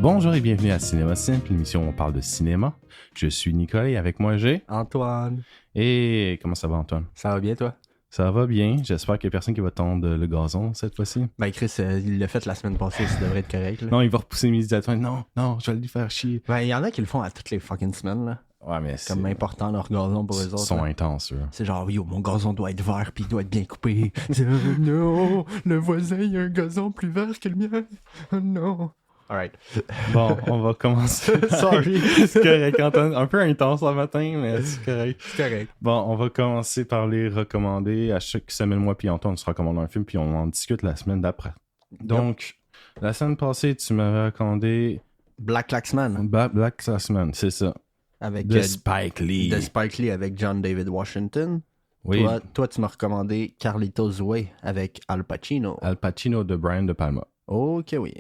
Bonjour et bienvenue à Cinéma Simple, l'émission où on parle de cinéma. Je suis Nicolas et avec moi j'ai... Antoine. Et comment ça va Antoine? Ça va bien toi? Ça va bien, j'espère qu'il n'y a personne qui va tondre le gazon cette fois-ci. Ben Chris, il l'a fait la semaine passée, ça devrait être correct. Là. Non, il va repousser immédiatement. Non, je vais lui faire chier. Ben il y en a qui le font à toutes les fucking semaines là. Ouais, mais C'est comme important leur gazon pour eux autres. Ils sont là. intenses, eux. C'est genre, yo, mon gazon doit être vert puis il doit être bien coupé. Non, le voisin il a un gazon plus vert que le mien. Oh non. Alright. Bon, on va commencer. Sorry. C'est correct, Antoine. Un peu intense le matin, mais c'est correct. C'est correct. Bon, on va commencer par les recommander. À chaque semaine, moi puis Antoine, on se recommande un film, puis on en discute la semaine d'après. Donc, la semaine passée, tu m'avais recommandé Black Klaxman Black Klaxman, c'est ça. avec De Spike Lee. de Spike Lee avec John David Washington. Oui, Toi, tu m'as recommandé Carlitos Way avec Al Pacino. Al Pacino de Brian De Palma. Ok, oui.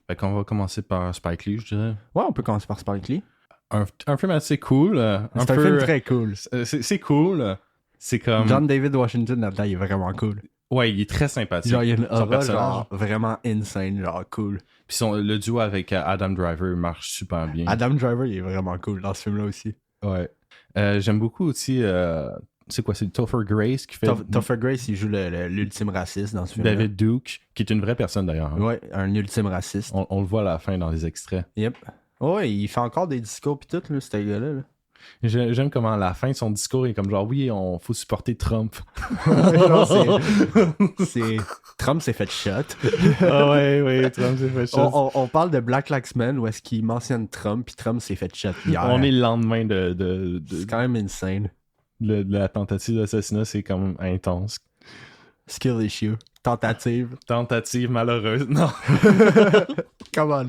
Fait qu'on va commencer par Spike Lee, je dirais. Ouais, on peut commencer par Spike Lee. Un film assez cool. C'est un film très cool. C'est cool. C'est comme... John David Washington là-dedans, il est vraiment cool. Ouais, il est très sympathique. Genre, il y a une son aura personnage. genre vraiment insane, genre cool. Puis le duo avec Adam Driver marche super bien. Adam Driver, il est vraiment cool dans ce film-là aussi. Ouais. J'aime beaucoup aussi... c'est quoi, c'est Topher Grace qui fait... Topher Grace, il joue l'ultime raciste dans ce film-là. David Duke, qui est une vraie personne d'ailleurs. Hein. Ouais, un ultime raciste. On le voit à la fin dans les extraits. Yep. Ouais, il fait encore des discours pis tout, là, ce gars-là. Là. J'aime comment à la fin de son discours il est comme genre oui, on faut supporter Trump. Genre, Trump s'est fait shot. Ah ouais, Trump s'est fait shot. On parle de Black Klaxman où est-ce qu'il mentionne Trump puis Trump s'est fait shot hier. On est le lendemain de C'est quand même insane. de la tentative d'assassinat, c'est quand même intense. Skill issue. Tentative. Tentative malheureuse, non. Come on.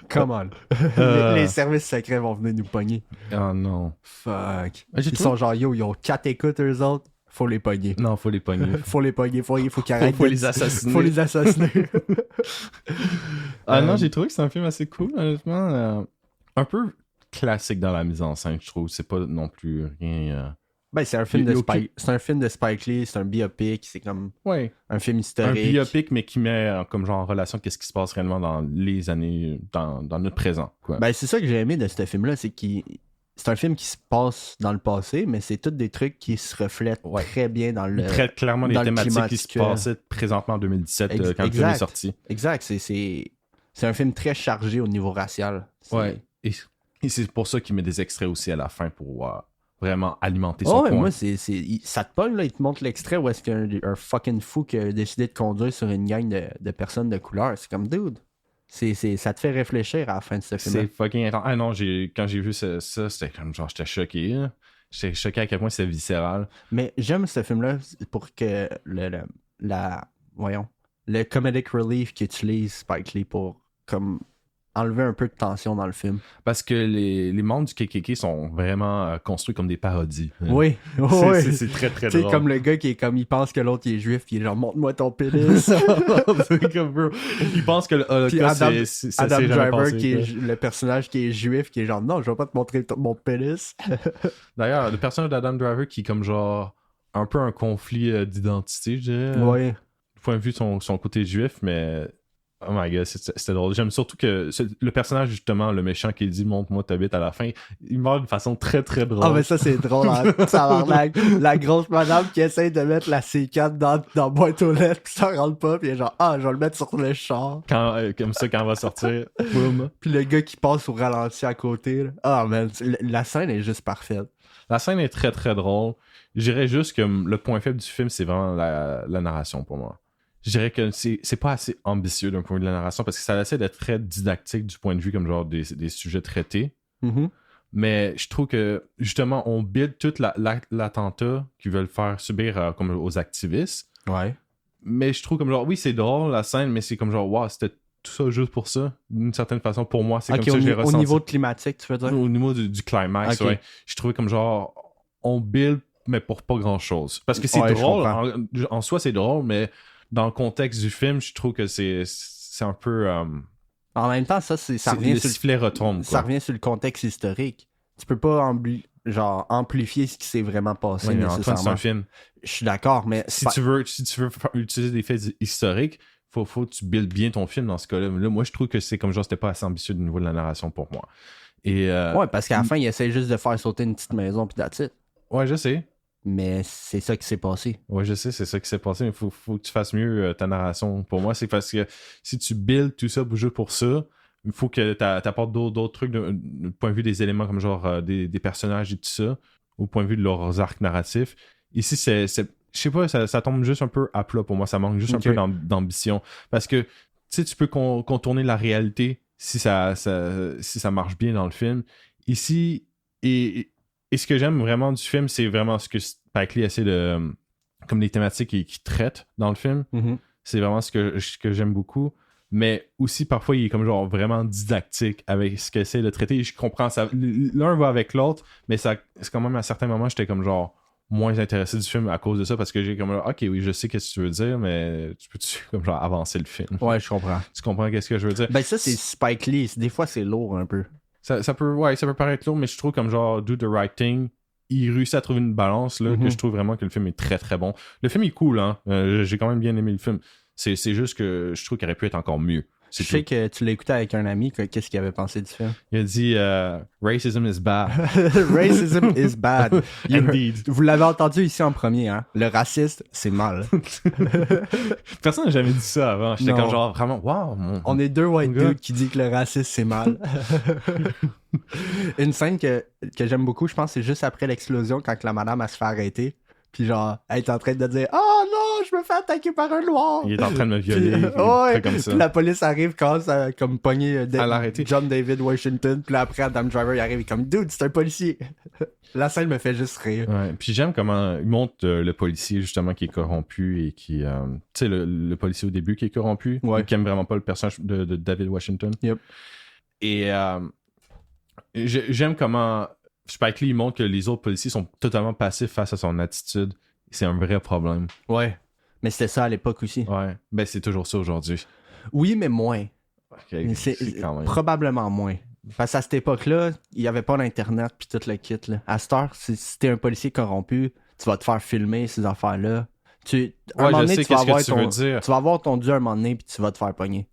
Come on. Les services secrets vont venir nous pogner. Oh non. Fuck. Ils sont genre, yo, ils ont 4 écoutes eux autres. Faut les pogner. Non, faut les pogner. Faut les pogner. Faut qu'ils arrêtent. Faut les assassiner. Faut les assassiner. Non, j'ai trouvé que c'est un film assez cool, honnêtement. Un peu classique dans la mise en scène, je trouve. C'est pas non plus rien... Ben, c'est un film de Spike. C'est un film de Spike Lee, c'est un biopic, c'est comme Ouais. un film Un historique. biopic, mais qui met comme genre en relation qu'est-ce qui se passe réellement dans les années, dans notre présent. Quoi. Ben, c'est ça que j'ai aimé de ce film-là, c'est qu'il. C'est un film qui se passe dans le passé, mais c'est tous des trucs qui se reflètent très bien dans le. Il traite clairement des dans le thématiques climat qui se actuel. passaient présentement en 2017 quand le film est sorti. Exact. C'est un film très chargé au niveau racial. Ouais. Et c'est pour ça qu'il met des extraits aussi à la fin pour vraiment alimenter son point. Moi, ça te pogne, là, il te montre l'extrait où est-ce qu'il y a un fucking fou qui a décidé de conduire sur une gang de personnes de couleur. C'est comme, dude, ça te fait réfléchir à la fin de ce film. C'est fucking intense. Ah non, quand j'ai vu ça c'était comme genre, j'étais choqué. Là. J'étais choqué à quel point c'est viscéral. Mais j'aime ce film-là pour que le comedic relief qu'utilise Spike Lee pour comme enlever un peu de tension dans le film. Parce que les membres du KKK sont vraiment construits comme des parodies. Oui. C'est très très Tu sais, drôle. comme le gars qui est comme, il pense que l'autre il est juif, puis il est genre, montre-moi ton pénis. C'est comme, bro, il pense que le Puis Holocauste, Adam ça Adam s'est jamais Driver, passé, qui quoi. est le personnage qui est juif, qui est genre, non, je vais pas te montrer mon pénis. D'ailleurs, le personnage d'Adam Driver qui est comme genre un peu un conflit d'identité, je dirais. Ouais. Du point de vue de son côté juif, mais oh my god, c'était drôle. J'aime surtout que le personnage, justement, le méchant qui dit montre-moi ta bite à la fin, il meurt d'une façon très très drôle. Ah, mais ça, c'est drôle, hein. La grosse madame qui essaye de mettre la C4 dans la boîte aux lettres, puis ça rentre pas, puis elle est genre, je vais le mettre sur le char. Comme ça, quand on va sortir, boum. Puis le gars qui passe au ralenti à côté, là. Ah, man, la scène est juste parfaite. La scène est très très drôle. Je dirais juste que le point faible du film, c'est vraiment la narration pour moi. Je dirais que c'est pas assez ambitieux d'un point de vue de la narration parce que ça essaie d'être très didactique du point de vue comme genre des sujets traités. Mm-hmm. Mais je trouve que justement on build toute l'attentat qu'ils veulent faire subir comme aux activistes. Ouais. Mais je trouve comme genre oui c'est drôle la scène mais c'est comme genre wow c'était tout ça juste pour ça d'une certaine façon pour moi c'est comme ça que je l'ai ressenti. Au niveau climatique tu veux dire? Au niveau du climax ouais. Je trouvais comme genre on build mais pour pas grand chose parce que c'est drôle en soi c'est drôle mais dans le contexte du film, je trouve que c'est un peu... En même temps, ça revient le sifflet retombe. Ça revient sur le contexte historique. Tu peux pas amplifier ce qui s'est vraiment passé nécessairement. Antoine, c'est un film. Je suis d'accord, mais... Si tu veux utiliser des faits historiques, faut que tu builds bien ton film dans ce cas-là. Là, moi, je trouve que c'est comme genre, c'était pas assez ambitieux du niveau de la narration pour moi. Et, Ouais, parce qu'à la fin, il essaie juste de faire sauter une petite maison, puis that's it. Ouais, je sais. Mais c'est ça qui s'est passé. Ouais, je sais, c'est ça qui s'est passé, mais faut que tu fasses mieux ta narration. Pour moi, c'est parce que si tu builds tout ça juste pour ça, il faut que t'apportes d'autres trucs du point de vue des éléments comme genre des personnages et tout ça, au point de vue de leurs arcs narratifs. Ici, je sais pas, ça tombe juste un peu à plat pour moi, ça manque juste un peu d'ambition. Parce que, tu sais, tu peux contourner la réalité si ça marche bien dans le film. Ici, et ce que j'aime vraiment du film, c'est vraiment ce que Spike Lee essaie de... comme les thématiques qu'il traite dans le film. Mm-hmm. C'est vraiment ce que j'aime beaucoup. Mais aussi, parfois, il est comme genre vraiment didactique avec ce qu'il essaie de traiter. Je comprends ça. L'un va avec l'autre, mais c'est quand même à certains moments, j'étais comme genre moins intéressé du film à cause de ça, parce que j'ai comme ok, oui, je sais qu'est-ce que tu veux dire, mais tu peux-tu comme genre avancer le film? Ouais, je comprends. Tu comprends qu'est-ce que je veux dire? Ben ça, c'est Spike Lee. Des fois, c'est lourd un peu. Ça peut paraître lourd, mais je trouve comme genre do the right thing. Il réussit à trouver une balance là, que je trouve vraiment que le film est très très bon. Le film est cool, hein. J'ai quand même bien aimé le film. C'est juste que je trouve qu'il aurait pu être encore mieux. Je sais que tu l'as écouté avec un ami, qu'est-ce qu'il avait pensé du film? Il a dit Racism is bad. Racism is bad. Indeed. Vous l'avez entendu ici en premier, hein? Le raciste, c'est mal. Personne n'a jamais dit ça avant. J'étais comme genre vraiment, wow. On est deux white dudes qui disent que le racisme, c'est mal. Une scène que j'aime beaucoup, je pense, c'est juste après l'explosion, quand la madame, elle se fait arrêter. Puis genre, elle est en train de dire « Oh non, je me fais attaquer par un noir! » Il est en train de me violer. Ouais, comme ça. Puis la police arrive quand ça comme pogner l'arrêter. John David Washington. Puis là, après, Adam Driver, il arrive, il est comme « Dude, c'est un policier! » La scène me fait juste rire. Ouais. Puis j'aime comment il montre le policier, justement, qui est corrompu et qui... tu sais, le policier au début qui est corrompu, qui aime vraiment pas le personnage de David Washington. Yep. Et j'aime comment... Spike Lee montre que les autres policiers sont totalement passifs face à son attitude. C'est un vrai problème. Ouais. Mais c'était ça à l'époque aussi. Ouais. Ben, c'est toujours ça aujourd'hui. Oui, mais moins. Okay. C'est probablement moins. Parce qu'à cette époque-là, il n'y avait pas d'Internet puis tout le kit. Là. À cette heure, si t'es un policier corrompu, tu vas te faire filmer ces affaires-là. Tu vas avoir ton dû un moment donné puis tu vas te faire pogner.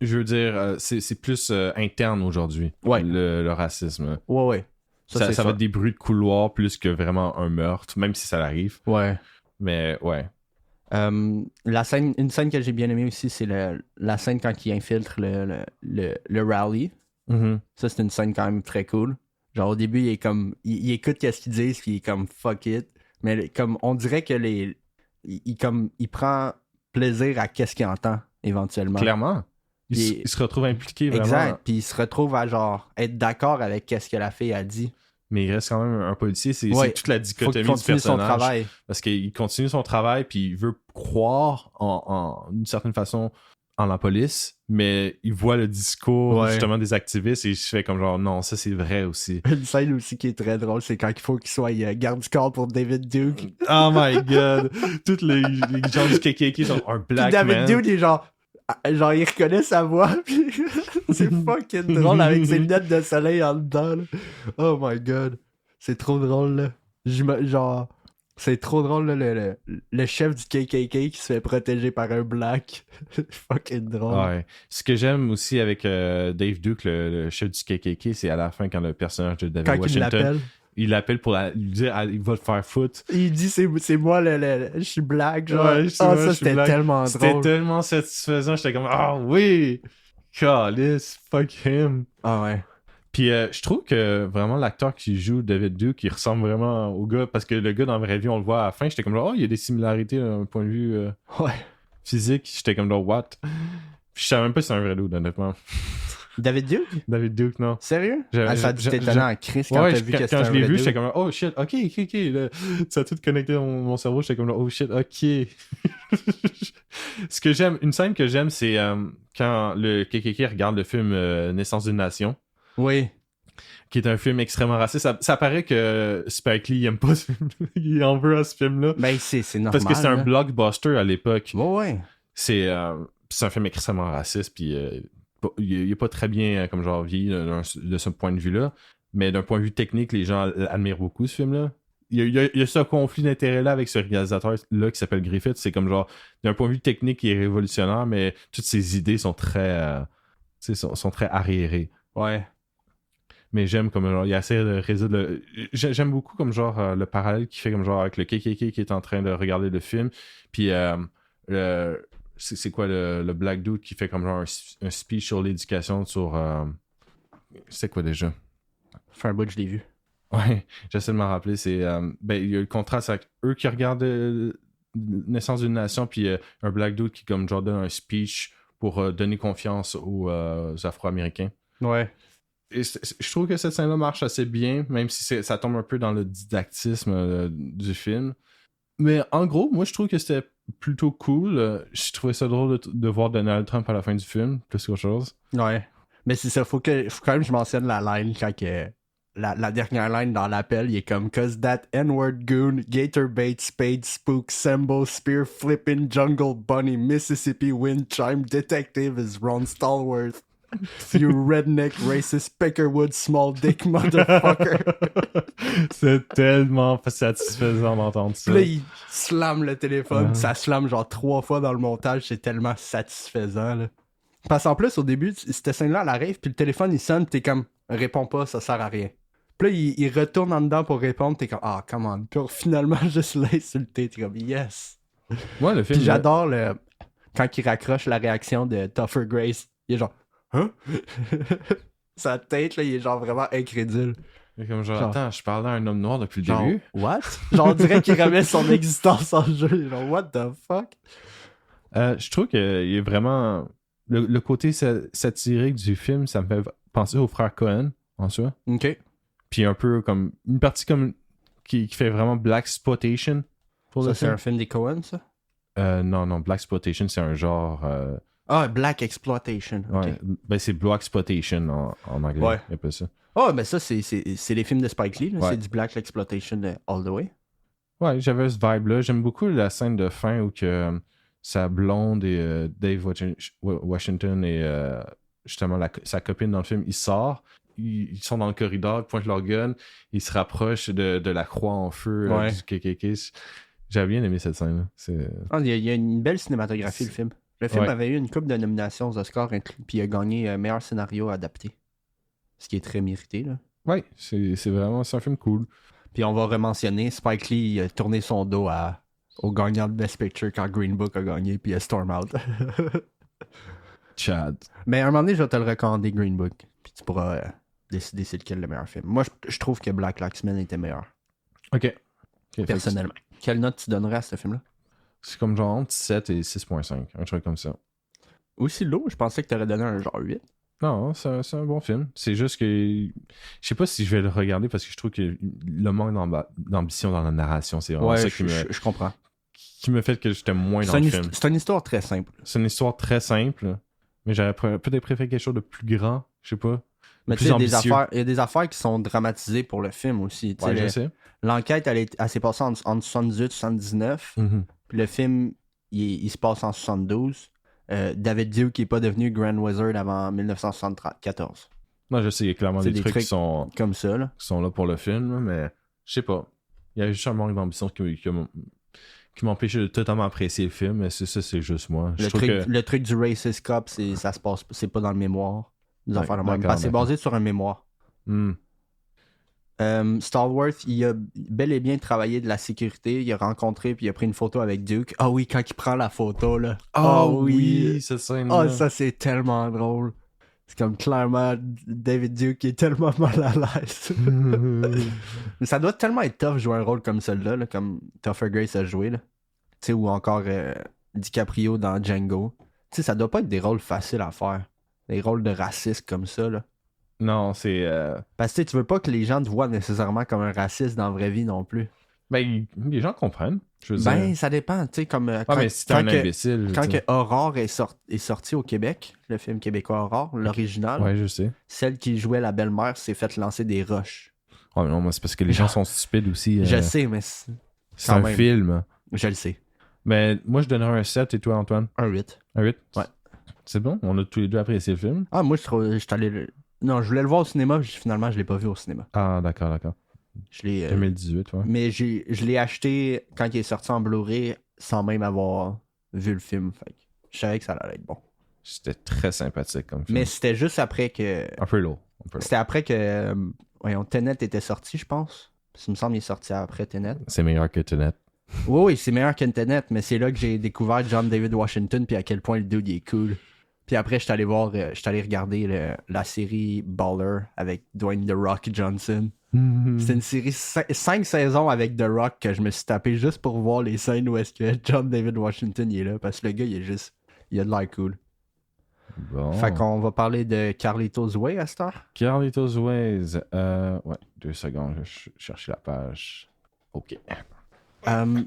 Je veux dire, c'est plus interne aujourd'hui, le racisme. Ouais. Ça va être des bruits de couloir plus que vraiment un meurtre, même si ça arrive. Ouais. Mais ouais. Une scène que j'ai bien aimée aussi, c'est la scène quand il infiltre le rally. Mm-hmm. Ça, c'est une scène quand même très cool. Genre au début, il est comme. Il écoute ce qu'ils disent, puis il est comme fuck it. Mais comme on dirait que il prend plaisir à qu'est-ce qu'il entend éventuellement. Clairement. Il se retrouve impliqué vraiment. Exact. Puis il se retrouve à genre être d'accord avec qu'est-ce que la fille a dit. Mais il reste quand même un policier. C'est toute la dichotomie du personnage. Son travail. Parce qu'il continue son travail, puis il veut croire en d'une certaine façon en la police, mais il voit le discours justement des activistes et il se fait comme genre non, ça c'est vrai aussi. Une scène aussi qui est très drôle, c'est quand il faut qu'il soit garde du corps pour David Duke. Oh my god! Tous les gens du KKK sont un black puis David man. Duke il est genre il reconnaît sa voix, puis c'est fucking drôle avec ses lunettes de soleil en dedans. Là. Oh my god. C'est trop drôle, là. Genre, c'est trop drôle, là, le chef du KKK qui se fait protéger par un black. Fucking drôle. Ouais. Ce que j'aime aussi avec Dave Duke, le chef du KKK, c'est à la fin quand le personnage de David Washington... Il l'appelle pour lui dire il va te faire foutre. Il dit c'est moi je suis black genre. Ouais, ça c'était tellement drôle. C'était tellement satisfaisant, j'étais comme ah oui, calice, fuck him. Ah ouais. Puis je trouve que vraiment l'acteur qui joue David Duke, il ressemble vraiment au gars parce que le gars dans la vraie vie on le voit à la fin, j'étais comme il y a des similarités d'un point de vue physique, j'étais comme what. Puis je savais même pas si c'est un vrai dude honnêtement. David Duke? David Duke, non. Sérieux? Ça a dû t'étonner en crise quand t'as vu que c'était un vrai dude. Quand je l'ai vu, j'étais comme oh shit, ok. Là, ça a tout connecté dans mon cerveau, j'étais comme oh shit, ok. Ce que j'aime, une scène que j'aime, c'est quand le KKK regarde le film Naissance d'une Nation. Oui. Qui est un film extrêmement raciste. Ça paraît que Spike Lee il aime pas ce film. Il en veut à ce film-là. Ben c'est normal. Parce que c'est un blockbuster à l'époque. Ouais. C'est un film extrêmement raciste, puis il est pas très bien comme genre vieilli de ce point de vue-là, mais d'un point de vue technique, les gens admirent beaucoup ce film-là. il y a ce conflit d'intérêt-là avec ce réalisateur-là qui s'appelle Griffith. C'est comme genre, d'un point de vue technique, il est révolutionnaire, mais toutes ses idées sont très, sont très arriérées. Ouais. Mais j'aime comme genre, il essaie de résoudre j'aime beaucoup comme genre le parallèle qu'il fait comme genre avec le KKK qui est en train de regarder le film. Puis c'est quoi le Black Dude qui fait comme genre un speech sur l'éducation sur. C'est quoi déjà? Fait un bout, je l'ai vu. Ouais, j'essaie de m'en rappeler. C'est il y a le contraste avec eux qui regardent Naissance d'une nation, puis un Black Dude qui comme genre donne un speech pour donner confiance aux Afro-Américains. Ouais. Et je trouve que cette scène-là marche assez bien, même si ça tombe un peu dans le didactisme du film. Mais en gros, moi je trouve que c'était plutôt cool. Je trouvais ça drôle de voir Donald Trump à la fin du film, plus qu'autre chose. Ouais. Mais c'est ça, faut quand même que je mentionne la line quand que la dernière line dans l'appel, il est comme "Cause that N-word goon, gator bait, spade, spook, sembo, spear, flippin', jungle bunny, Mississippi wind chime detective is Ron Stallworth. You redneck racist Peckerwood small dick motherfucker." C'est tellement satisfaisant d'entendre ça. Puis là, il slamme le téléphone, ça slamme genre 3 fois dans le montage, c'est tellement satisfaisant, là. Parce qu'en plus, au début, cette scène-là, elle arrive, puis le téléphone, il sonne, pis t'es comme, réponds pas, ça sert à rien. Puis là, il retourne en dedans pour répondre, t'es comme, ah, come on. Puis finalement, juste l'insulter, t'es comme, yes. Ouais, le film. Puis j'adore quand il raccroche la réaction de Topher Grace. Il est genre, hein? Sa tête, là, il est genre vraiment incrédule. Comme genre, attends, je parlais à un homme noir depuis le Genre, début. what? Genre, on dirait qu'il remet son existence en jeu. Genre, what the fuck? Je trouve qu'il est vraiment. Le côté satirique du film, ça me fait penser aux frères Cohen, en soi. Ok. Puis un peu comme. Une partie comme. Qui fait vraiment Black Exploitation. Ça, c'est un film des Coen, ça? Non, Black Exploitation, c'est un genre. Ah, Black Exploitation. Okay. Ouais, ben c'est Black Exploitation en anglais. Ouais. Il y a pas ça. Oh, mais ça, c'est les films de Spike Lee. Là. Ouais. C'est du Black Exploitation all the way. Ouais, j'avais ce vibe-là. J'aime beaucoup la scène de fin où que sa blonde et Dave Washington et justement sa copine dans le film, ils sortent. Ils sont dans le corridor, ils pointent leur gun, ils se rapprochent de la croix en feu du KKK. J'avais bien aimé cette scène-là. Il y a une belle cinématographie, le film. Le film avait eu une couple de nominations aux Oscars inclus, puis il a gagné meilleur scénario adapté. Ce qui est très mérité, là. Ouais, c'est vraiment un film cool. Puis on va rementionner, Spike Lee a tourné son dos au gagnant de Best Picture quand Green Book a gagné, puis il a storm out. Chad. Mais à un moment donné, je vais te le recommander, Green Book. Puis tu pourras décider c'est lequel le meilleur film. Moi, je trouve que Black Klansman était meilleur. Ok. Personnellement. Quelle note tu donnerais à ce film-là? C'est comme genre entre 7 et 6.5. Un truc comme ça. Aussi lourd, je pensais que tu aurais donné un genre 8. Non, c'est un bon film. C'est juste que je sais pas si je vais le regarder parce que je trouve que le manque d'ambition dans la narration, c'est vraiment ça qui je comprends. Qui me fait que j'étais moins dans le film. C'est une histoire très simple. C'est une histoire très simple, mais j'aurais peut-être préféré quelque chose de plus grand, je sais pas. Mais tu sais, il y a des affaires qui sont dramatisées pour le film aussi. Ouais, je sais. L'enquête, elle s'est passée en 78, 79. Puis le film, il se passe en 72. David Duke n'est pas devenu Grand Wizard avant 1974. Non, je sais, il y a clairement des trucs qui sont comme ça, là. Qui sont là pour le film, mais je sais pas. Il y a juste un manque d'ambition qui m'empêchait de totalement apprécier le film, mais ça, c'est juste moi. Le truc du Racist Cop, ça se passe, c'est pas dans le mémoire. C'est basé sur un mémoire. Stallworth, il a bel et bien travaillé de la sécurité. Il a rencontré puis il a pris une photo avec Duke. Ah oui, quand il prend la photo, là. Oh oui, c'est ça. Oh, ça, c'est tellement drôle. C'est comme clairement David Duke qui est tellement mal à l'aise. Mais ça doit tellement être tough jouer un rôle comme celui-là, là, comme Topher Grace a joué. Tu sais, ou encore DiCaprio dans Django. Tu sais, ça doit pas être des rôles faciles à faire. Des rôles de raciste comme ça, là. Non, c'est... Parce que tu veux pas que les gens te voient nécessairement comme un raciste dans la vraie vie non plus. Ben, les gens comprennent. Je veux dire. Ça dépend, tu sais, comme... mais si t'es un imbécile... Quand que Aurore est sorti au Québec, le film québécois Aurore, l'original, ouais, je sais. Celle qui jouait la belle-mère s'est fait lancer des roches. Ouais, mais non, moi, c'est parce que les gens sont stupides aussi. Je sais, mais... C'est un film. Je le sais. Mais moi, je donnerais un 7, et toi, Antoine? Un 8. Un 8? Ouais. C'est bon? On a tous les deux apprécié le film? Ah, moi, je suis allé... Non, je voulais le voir au cinéma, finalement, je l'ai pas vu au cinéma. Ah, d'accord. Je l'ai, 2018, ouais. mais je l'ai acheté quand il est sorti en Blu-ray sans même avoir vu le film. Fait que je savais que ça allait être bon. C'était très sympathique comme film. Mais c'était juste après que... Un peu lourd. C'était après que... voyons, Tenet était sorti, je pense. Il me semble qu'il est sorti après Tenet. C'est meilleur que Tenet. Oui, c'est meilleur que Tenet, mais c'est là que j'ai découvert John David Washington puis à quel point le dude il est cool. Puis après, je suis allé regarder la série Baller avec Dwayne The Rock Johnson. C'était une série 5 saisons avec The Rock que je me suis tapé juste pour voir les scènes où est-ce que John David Washington il est là, parce que le gars il a de l'air cool. Bon. Fait qu'on va parler de Carlitos Way à cette heure. Carlitos Ways. Ouais, 2 secondes, je cherche la page. Ok.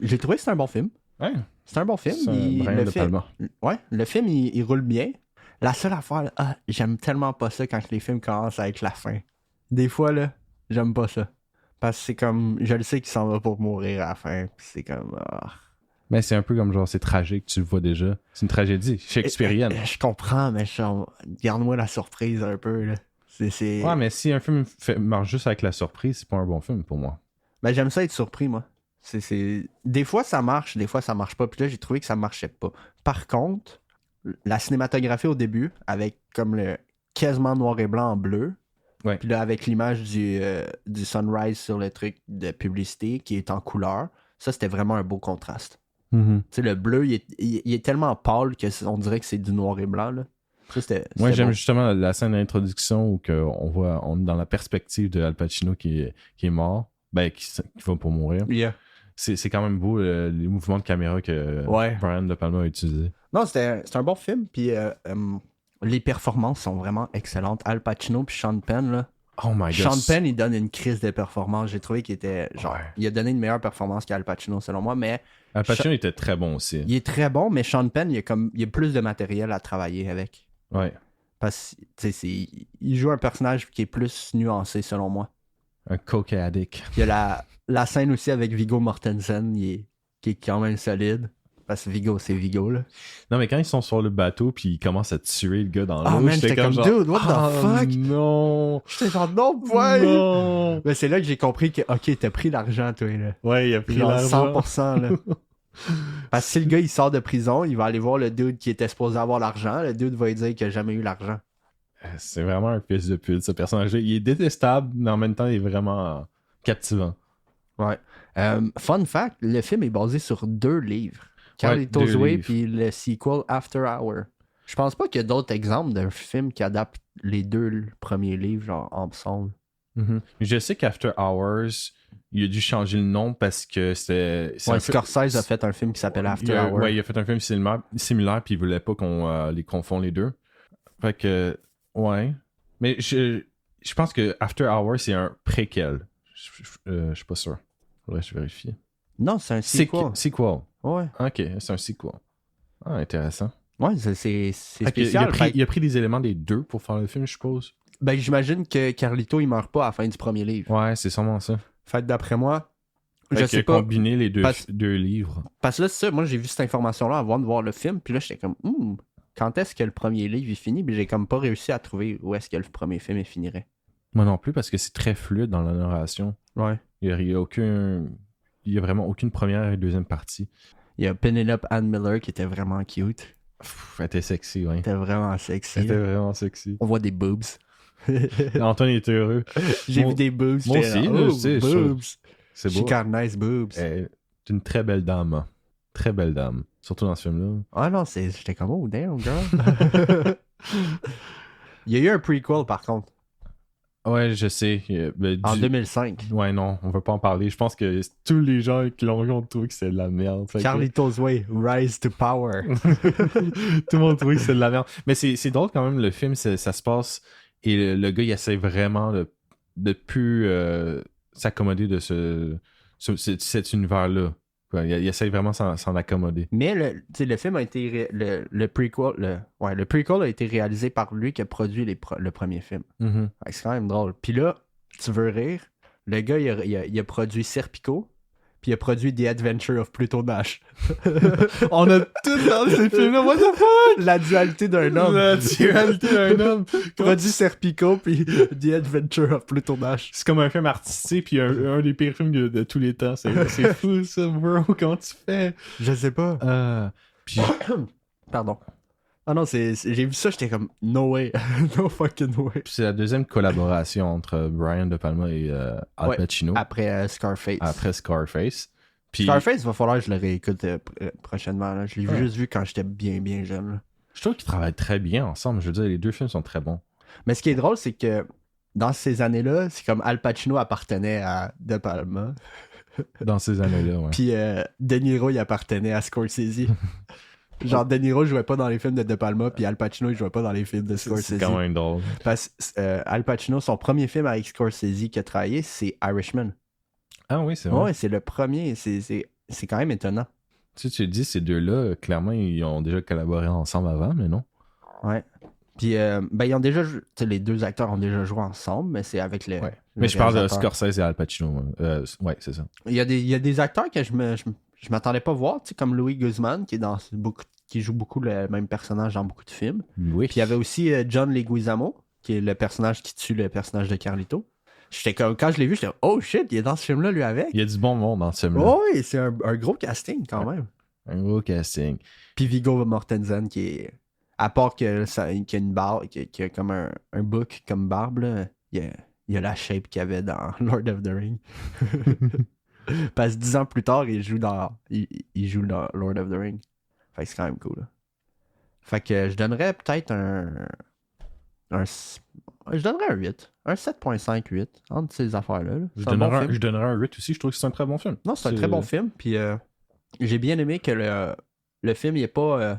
J'ai trouvé que c'est un bon film. Ouais. C'est un bon film. C'est un brin de Palma. Ouais, le film il roule bien. La seule affaire, là, j'aime tellement pas ça quand les films commencent avec la fin. Des fois, là, j'aime pas ça. Parce que c'est comme, je le sais qu'il s'en va pour mourir à la fin. Puis c'est comme, Mais c'est un peu comme genre, c'est tragique, tu le vois déjà. C'est une tragédie shakespearienne. Je comprends, mais garde-moi la surprise un peu, là. C'est... Ouais, mais si un film marche juste avec la surprise, c'est pas un bon film pour moi. Ben, j'aime ça être surpris, moi. Des fois, ça marche, des fois, ça marche pas. Puis là, j'ai trouvé que ça marchait pas. Par contre, la cinématographie au début, avec comme le quasiment noir et blanc en bleu, ouais. Puis là, avec l'image du sunrise sur le truc de publicité qui est en couleur, ça, c'était vraiment un beau contraste. Mm-hmm. Tu sais, le bleu, il est tellement pâle qu'on dirait que c'est du noir et blanc, là. Ça, c'était Moi, j'aime beau. justement la scène d'introduction où on est dans la perspective de Al Pacino qui est mort, ben, qui va pour mourir. Yeah. C'est quand même beau, les mouvements de caméra que Brian De Palma a utilisés. Non, c'est un bon film, puis les performances sont vraiment excellentes. Al Pacino puis Sean Penn, là. Oh my god. Sean Penn, il donne une crise de performance. J'ai trouvé qu'il était, genre, Ouais. il a donné une meilleure performance qu'Al Pacino, selon moi, mais Al Pacino était très bon aussi. il est très bon, mais Sean Penn, il y a plus de matériel à travailler avec. Ouais. Parce que, il joue un personnage qui est plus nuancé, selon moi. Un coke addict. Puis il y a la scène aussi avec Viggo Mortensen, qui est quand même solide. Parce que Viggo, c'est Viggo, là. Non, mais quand ils sont sur le bateau puis ils commencent à tuer le gars dans l'eau, Ah, man, j'étais comme, genre, dude, what the fuck? Non! J'étais genre, non, ouais! Non! Mais c'est là que j'ai compris que, ok, t'as pris l'argent, toi, là. Ouais, il a pris Genre l'argent. 100%, là. Parce que si le gars, il sort de prison, il va aller voir le dude qui était supposé avoir l'argent. Le dude va lui dire qu'il a jamais eu l'argent. C'est vraiment un fils de pute, ce personnage-là. Il est détestable, mais en même temps, il est vraiment captivant. Ouais. Fun fact, le film est basé sur 2 livres. Carlitos 2 Way livres. puis le sequel After Hour. Je pense pas qu'il y a d'autres exemples d'un film qui adapte les 2 premiers livres, genre, ensemble. Mm-hmm. Je sais qu'After Hours, il a dû changer le nom parce que c'est Ouais, Scorsese a fait un film qui s'appelle After Hour. Ouais, il a fait un film similaire puis il voulait pas qu'on les confonde les deux. Fait que, ouais. Mais je pense que After Hours, c'est un préquel. Je suis pas sûr. Faudrait que je vérifie. Non, c'est un sequel. Sequel. Ouais. Ok, c'est un sequel. Ah, intéressant. Ouais, c'est Fait que spécial. il a pris des éléments des deux pour faire le film, je suppose. Ben, j'imagine que Carlito, il meurt pas à la fin du premier livre. Ouais, c'est sûrement ça. Fait que d'après moi, Fait je que sais pas. combiner les deux livres. Parce que là, c'est ça, moi, j'ai vu cette information-là avant de voir le film, puis là, j'étais comme, quand est-ce que le premier livre il finit? Puis j'ai comme pas réussi à trouver où est-ce que le premier film il finirait. Moi non plus, parce que c'est très fluide dans la narration. Ouais. Il y a vraiment aucune première et deuxième partie. Il y a Penelope Ann Miller qui était vraiment cute. Pff, elle était sexy, ouais. Elle était vraiment sexy. Elle était là. vraiment sexy. On voit des boobs. Antoine était heureux. J'ai Moi- vu des boobs. moi j'étais aussi, là, là, oh, tu sais, boobs. C'est She beau. got nice boobs. Elle est une très belle dame. Hein. Très belle dame. Surtout dans ce film-là. Ah non, j'étais comme, oh damn, girl. Il y a eu un prequel par contre, Ouais, je sais. en 2005. Ouais, non, on veut pas en parler. Je pense que tous les gens qui l'ont vu ont trouvé que c'est de la merde. Fait que- Carlitos Way, Rise to Power. Tout le monde trouve que c'est de la merde. Mais c'est drôle quand même, le film, ça se passe et le gars, il essaie vraiment de plus s'accommoder de cet univers-là. Ouais, il essaie vraiment s'en accommoder. Mais le film a été. Le prequel. Le prequel a été réalisé par lui qui a produit le premier film. Mhm. Fait que c'est quand même drôle. Puis là, tu veux rire, le gars, il a produit Serpico. Puis il a produit The Adventure of Pluto Nash. On a tous dans ces films-là, what the fuck? La dualité d'un homme. La dualité d'un homme. Produit Serpico, puis The Adventure of Pluto Nash. C'est comme un film artistique, puis un des pires films de tous les temps. C'est fou, ça, bro. Comment tu fais? Je sais pas. Puis Pardon. Ah non, j'ai vu ça, j'étais comme, no way. No fucking way. c'est la deuxième collaboration entre Brian De Palma et Al Pacino. Après Scarface. Après Scarface. Puis Scarface, il va falloir que je le réécoute prochainement. Là. Je l'ai juste vu quand j'étais bien, bien jeune. Là. je trouve qu'ils travaillent très bien ensemble. Je veux dire, les deux films sont très bons. Mais ce qui est drôle, c'est que dans ces années-là, c'est comme Al Pacino appartenait à De Palma. Dans ces années-là, ouais. Puis De Niro, il appartenait à Scorsese. Genre, De Niro jouait pas dans les films de Palma, puis Al Pacino, il jouait pas dans les films de Scorsese. C'est quand même drôle. Parce que Al Pacino, son premier film avec Scorsese qu'il a travaillé, c'est Irishman. Ah oui, c'est vrai. Ouais, c'est le premier. C'est quand même étonnant. Tu dis, ces deux-là, clairement, ils ont déjà collaboré ensemble avant, mais non. Ouais. Puis, ils ont déjà joué, les deux acteurs ont déjà joué ensemble, mais c'est avec le. Ouais. le Mais je parle de réalisateur. Scorsese et Al Pacino. Ouais, c'est ça. Il y a des acteurs que je m'attendais pas voir, tu sais, comme Louis Guzman, qui joue beaucoup le même personnage dans beaucoup de films. Oui. Puis il y avait aussi John Leguizamo, qui est le personnage qui tue le personnage de Carlito. J'étais comme, quand je l'ai vu, j'étais oh shit, il est dans ce film-là, lui, avec. Il y a du bon monde dans ce film-là. Oh, oui, c'est un gros casting, quand même. Un gros casting. Puis Viggo Mortensen, qui est. À part qu'il a une barbe, qui a comme un book comme barbe, là, il a la shape qu'il y avait dans Lord of the Rings. Parce que 10 ans plus tard, il joue dans Lord of the Rings. Fait que c'est quand même cool. Là. Fait que je donnerais peut-être je donnerais un 8. Un 7.5-8 entre ces affaires-là. Là. Je C'est un bon film. donnerais un 8 aussi. Je trouve que c'est un très bon film. Non, c'est un très bon film. Puis j'ai bien aimé que le film, il est pas...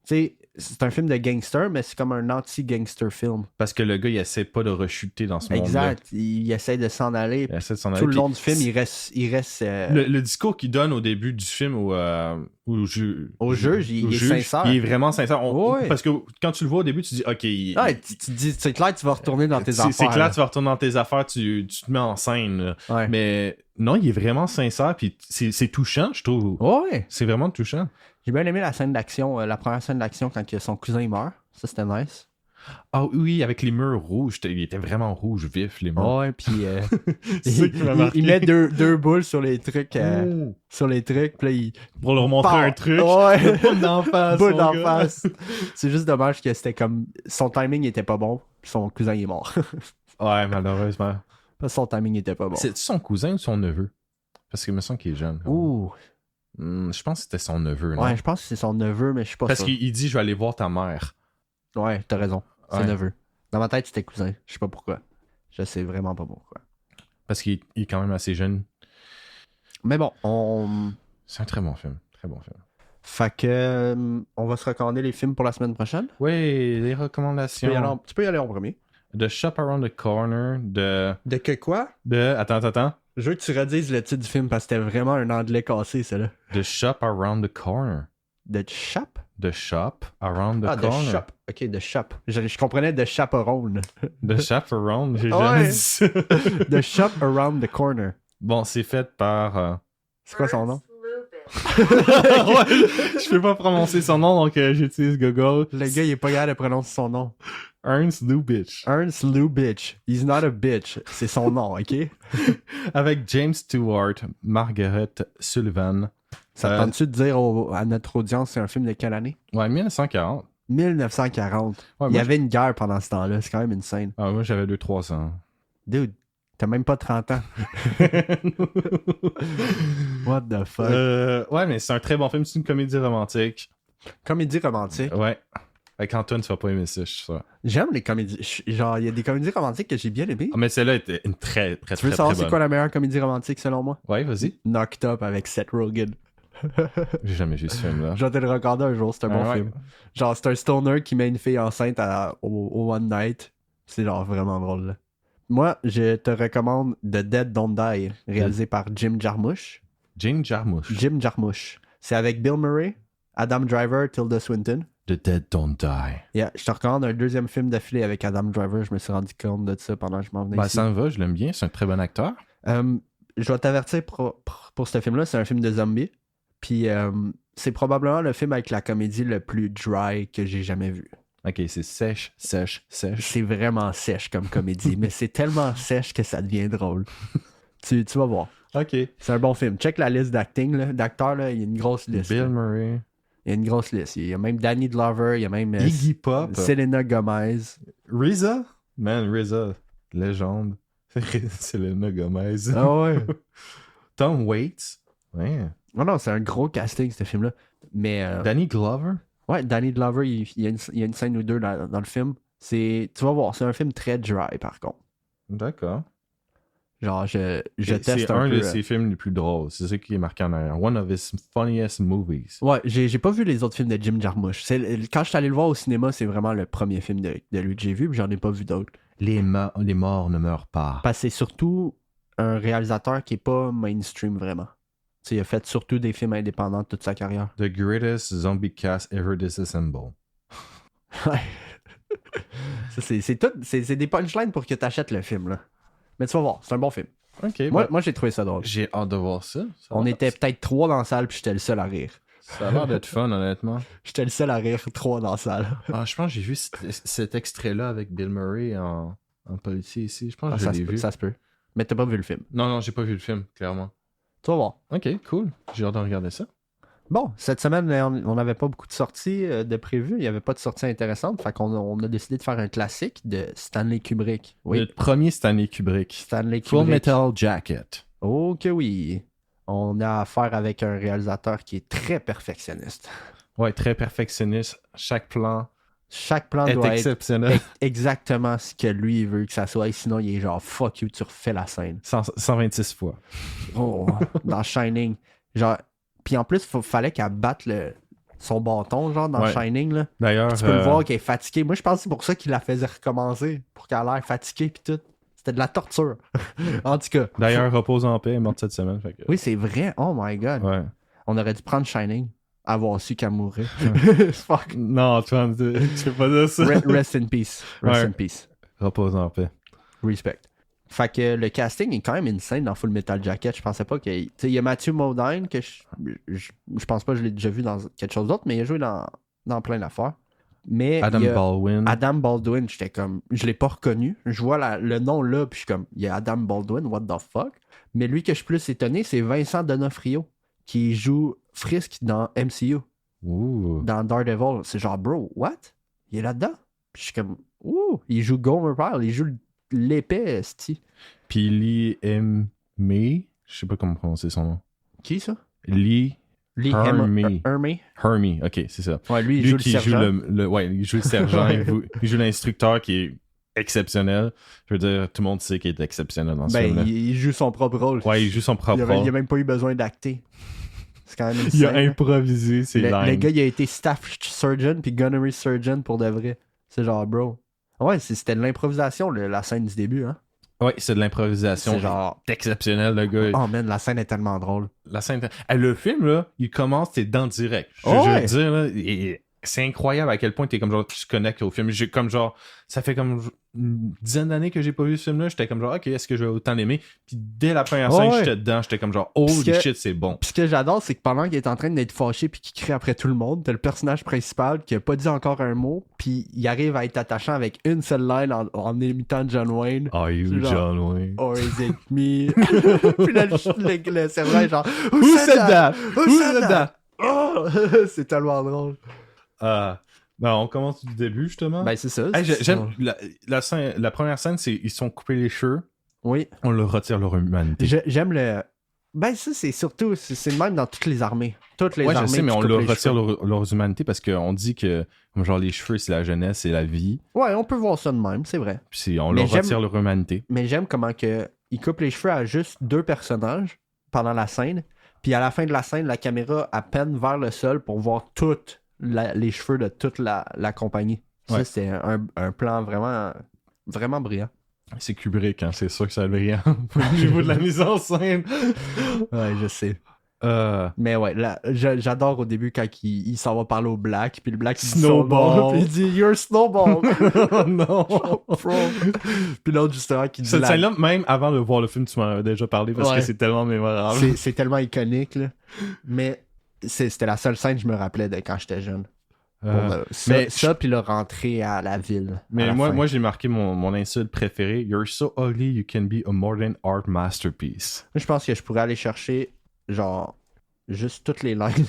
tu sais, c'est un film de gangster, mais c'est comme un anti-gangster film. Parce que le gars, il essaie pas de rechuter dans ce monde-là. Exact. Il essaie de s'en aller. Il essaie de s'en aller. Tout le Puis long du film, il reste le discours qu'il donne au début du film au juge, il est sincère. Il est vraiment sincère. Ouais. Parce que quand tu le vois au début, tu dis, OK. Ouais, tu te dis, c'est clair, tu vas retourner dans tes affaires. C'est clair, là. tu vas retourner dans tes affaires, tu te mets en scène. Là. Ouais. Mais non, il est vraiment sincère, puis c'est touchant, je trouve. Ouais. C'est vraiment touchant. J'ai bien aimé la scène d'action, la première scène d'action quand son cousin il meurt. Ça, c'était nice. Ah oui, avec les murs rouges. Il était vraiment rouge vif, les murs. Ouais, puis C'est ça qui m'a marqué. il met deux boules sur les trucs. Sur les trucs, puis là, Pour leur montrer un truc. Ouais. Boule d'en face. Boule mon d'en gars. face. C'est juste dommage que c'était comme. Son timing était pas bon, puis son cousin il est mort. Ouais, malheureusement. Parce que son timing était pas bon. C'est-tu son cousin ou son neveu? Parce qu'il me semble qu'il est jeune. Ouh. Je pense que c'était son neveu, non? Ouais, je pense que c'est son neveu, mais je suis pas Parce sûr. qu'il dit, je vais aller voir ta mère. Ouais, t'as raison. C'est Ouais. neveu. Dans ma tête, c'était cousin. Je sais pas pourquoi. Je sais vraiment pas pourquoi. Parce qu'il est quand même assez jeune. Mais bon, on. C'est un très bon film. Très bon film. Fait que. On va se recommander les films pour la semaine prochaine. Oui, les Tu recommandations. peux y aller en premier. De Shop Around the Corner, De que quoi? Attends. Je veux que tu redises le titre du film parce que c'était vraiment un anglais cassé, ça là. De Shop Around the Corner. De Shop? De Shop Around the Ah, de Corner. Shop. Ok, de Shop. Je comprenais de chaperon. De Shop Around, j'ai Ouais. jamais dit ça. De Shop Around the Corner. Bon, c'est fait par... C'est quoi son nom? ouais, je peux pas prononcer son nom, donc j'utilise Google. Le gars, il est pas capable de prononcer son nom. Ernst Lubitsch. Ernst Lubitsch. He's not a bitch. C'est son nom, ok? Avec James Stewart, Margaret Sullivan. Ça te tente-tu de dire à notre audience c'est un film de quelle année? Ouais, 1940. 1940. Ouais, Il y moi, avait une guerre pendant ce temps-là. C'est quand même une scène. moi j'avais 2-3 ans. Dude, t'as même pas 30 ans. What the fuck? Ouais, mais c'est un très bon film. C'est une comédie romantique. Comédie romantique. Ouais. Avec Antoine, tu vas pas aimer ça, je suis sûr. J'aime les comédies. Genre, il y a des comédies romantiques que j'ai bien aimées. Ah, mais celle-là était une très, très, Tu veux très, savoir très c'est bonne. quoi la meilleure comédie romantique selon moi? Ouais, vas-y. Knocked Up avec Seth Rogen. J'ai jamais vu ce film-là. Je vais te le regarder un jour, c'est un bon Ouais. film. Genre, c'est un stoner qui met une fille enceinte au One Night. C'est genre vraiment drôle. Là. Moi, je te recommande The Dead Don't Die, réalisé par Jim Jarmusch. Jim Jarmusch. Jim Jarmusch. C'est avec Bill Murray, Adam Driver, Tilda Swinton. The Dead Don't Die. Yeah, je te recommande un deuxième film d'affilée avec Adam Driver. Je me suis rendu compte de ça pendant que je m'en venais Ben, ici. ça me va, je l'aime bien. C'est un très bon acteur. je vais t'avertir pour ce film-là, c'est un film de zombies. Puis c'est probablement le film avec la comédie le plus dry que j'ai jamais vu. Ok, c'est sèche. C'est vraiment sèche comme comédie, mais c'est tellement sèche que ça devient drôle. Tu vas voir. Ok. C'est un bon film. Check la liste d'acteurs, là, il y a une grosse liste. Bill là. Murray. Il y a une grosse liste. Il y a même Danny Glover, il y a même Iggy Pop. Selena Gomez. RZA. Man, RZA. Légende. Selena Gomez. Ah ouais. Tom Waits. Ouais. Non, c'est un gros casting, ce film-là. Mais Danny Glover. ouais, Danny Glover, il y a une scène ou deux dans le film. Tu vas voir, c'est un film très dry, par contre. D'accord. Genre, je teste C'est un un peu. de ses films les plus drôles. C'est ça qui est marqué en arrière. One of his funniest movies. Ouais, j'ai pas vu les autres films de Jim Jarmusch. Quand je suis allé le voir au cinéma, c'est vraiment le premier film de lui que j'ai vu, puis j'en ai pas vu d'autres. Les morts ne meurent pas. Parce que c'est surtout un réalisateur qui est pas mainstream vraiment. Tu sais, il a fait surtout des films indépendants toute sa carrière. The greatest zombie cast ever disassembled. Ouais. Ça, c'est des punchlines pour que t'achètes le film, là. Mais tu vas voir, c'est un bon film. Ok. Moi j'ai trouvé ça drôle. J'ai hâte de voir ça. On était peut-être 3 dans la salle, puis j'étais le seul à rire. Ça a l'air d'être fun, honnêtement. J'étais le seul à rire 3 dans la salle. Ah, je pense que j'ai vu cet extrait-là avec Bill Murray en policier ici. Je pense que je l'ai vu. Ça se peut. Mais t'as pas vu le film. Non, j'ai pas vu le film, clairement. Tu vas voir. Ok, cool. J'ai hâte de regarder ça. Bon, cette semaine, on n'avait pas beaucoup de sorties de prévues. Il n'y avait pas de sorties intéressantes. Fait qu'on a décidé de faire un classique de Stanley Kubrick. Oui, Le premier Stanley Kubrick. Stanley Full Kubrick. Metal Jacket. Oh que oui. On a affaire avec un réalisateur qui est très perfectionniste. Ouais, très perfectionniste. Chaque plan Chaque plan est doit être exceptionnel. exactement ce que lui il veut que ça soit. Et sinon, il est genre fuck you, tu refais la scène. 126 fois. Oh, dans Shining. Genre, puis en plus, fallait qu'elle batte son bâton, genre, dans Ouais. Shining, là. D'ailleurs, Tu peux le voir qu'elle est fatiguée. Moi, je pense que c'est pour ça qu'il la faisait recommencer. Pour qu'elle a l'air fatiguée puis tout. C'était de la torture. En tout cas. D'ailleurs, repose en paix, est morte cette semaine. Fait que... Oui, c'est vrai. Oh my god. Ouais. On aurait dû prendre Shining. Avoir su qu'elle mourrait. Fuck. Non, Antoine, tu fais pas dire ça. Rest in peace. Rest Ouais. in peace. Repose en paix. Respect. Fait que le casting est quand même insane dans Full Metal Jacket. Je pensais pas qu'il y ait... Tu sais, il y a Matthew Modine, que je pense pas que je l'ai déjà vu dans quelque chose d'autre, mais il a joué dans plein d'affaires. Mais Adam il y a Baldwin. Adam Baldwin, j'étais comme... Je l'ai pas reconnu. Je vois le nom là, puis je suis comme... Il y a Adam Baldwin, what the fuck? Mais lui que je suis plus étonné, c'est Vincent D'Onofrio, qui joue Frisk dans MCU, Ouh. dans Daredevil. C'est genre, bro, what? Il est là-dedans? Puis je suis comme... Ouh! Il joue Gomer Pyle, il joue l'épée, esti. Puis Lee Hermé. Je sais pas comment prononcer son nom. Qui ça? Lee Hermé. Hermé. Hermé, ok, c'est ça. Ouais, lui, il Lui joue qui le joue sergent. ouais, il joue le sergent, il joue l'instructeur qui est exceptionnel. Je veux dire, tout le monde sait qu'il est exceptionnel dans ce film-là. Il joue son propre rôle. Ouais, il joue son propre Il a rôle. même pas eu besoin d'acter. C'est quand même Il a insane. improvisé ses Le lines. gars, il a été staff surgeon puis gunnery surgeon pour de vrai. C'est genre, bro. Ouais, c'était de l'improvisation, la scène du début, hein. Ouais, c'est de l'improvisation. C'est genre... C'est exceptionnel, le gars. Oh man, la scène est tellement drôle. La scène... Le film, là, il commence, t'es dans le direct. Je Oh veux ouais. dire, là, c'est incroyable à quel point t'es comme genre, tu te connectes au film. J'ai comme genre, ça fait comme une dizaine d'années que j'ai pas vu ce film-là. J'étais comme genre, ok, est-ce que je vais autant l'aimer? Puis dès la première scène, ouais. j'étais dedans. J'étais comme genre, holy Parce que- shit, c'est bon. Puis ce que j'adore, c'est que pendant qu'il est en train d'être fâché puis qu'il crie après tout le monde, t'as le personnage principal qui a pas dit encore un mot, puis il arrive à être attachant avec une seule line en imitant John Wayne. Are you C'est genre- John Wayne? Or is it me? Puis là, le serveur est genre, Who said that? Who Who said said that? Oh! C'est tellement drôle. Ben, on commence du début, justement. Ben, c'est ça. Hey, j'aime la première scène, c'est ils se sont coupés les cheveux, Oui. on leur retire leur humanité. J'aime le. Ben, ça, c'est surtout. C'est le même dans toutes les armées. Toutes les Ouais, je armées. sais, mais qui on coupent leur les retire cheveux. leurs humanités parce qu'on dit que, comme genre, les cheveux, c'est la jeunesse, c'est la vie. Ouais, on peut voir ça de même, c'est vrai. Puis on Mais leur j'aime- retire leur humanité. Mais j'aime comment que il coupe les cheveux à juste 2 personnages pendant la scène. Puis à la fin de la scène, la caméra à peine vers le sol pour voir toutes les cheveux de toute la compagnie. Ouais. Ça, c'est un plan vraiment, vraiment brillant. C'est Kubrick, hein, c'est sûr que ça le brillant au niveau de la mise en scène. Ouais, je sais. Mais ouais, là, j'adore au début quand il s'en va parler au Black, puis le Black il dit Snowball. puis il dit You're Snowball. Oh non! Bro. Puis l'autre justement qui dit Cette scène-là, même avant de voir le film, tu m'en avais déjà parlé parce Ouais. que c'est tellement mémorable. c'est tellement iconique là. Mais c'était la seule scène que je me rappelais de quand j'étais jeune. Ça puis le rentrer à la ville. à Mais la fin. moi j'ai marqué mon insulte préférée. You're so ugly, you can be a modern art masterpiece. Je pense que je pourrais aller chercher genre juste toutes les lignes.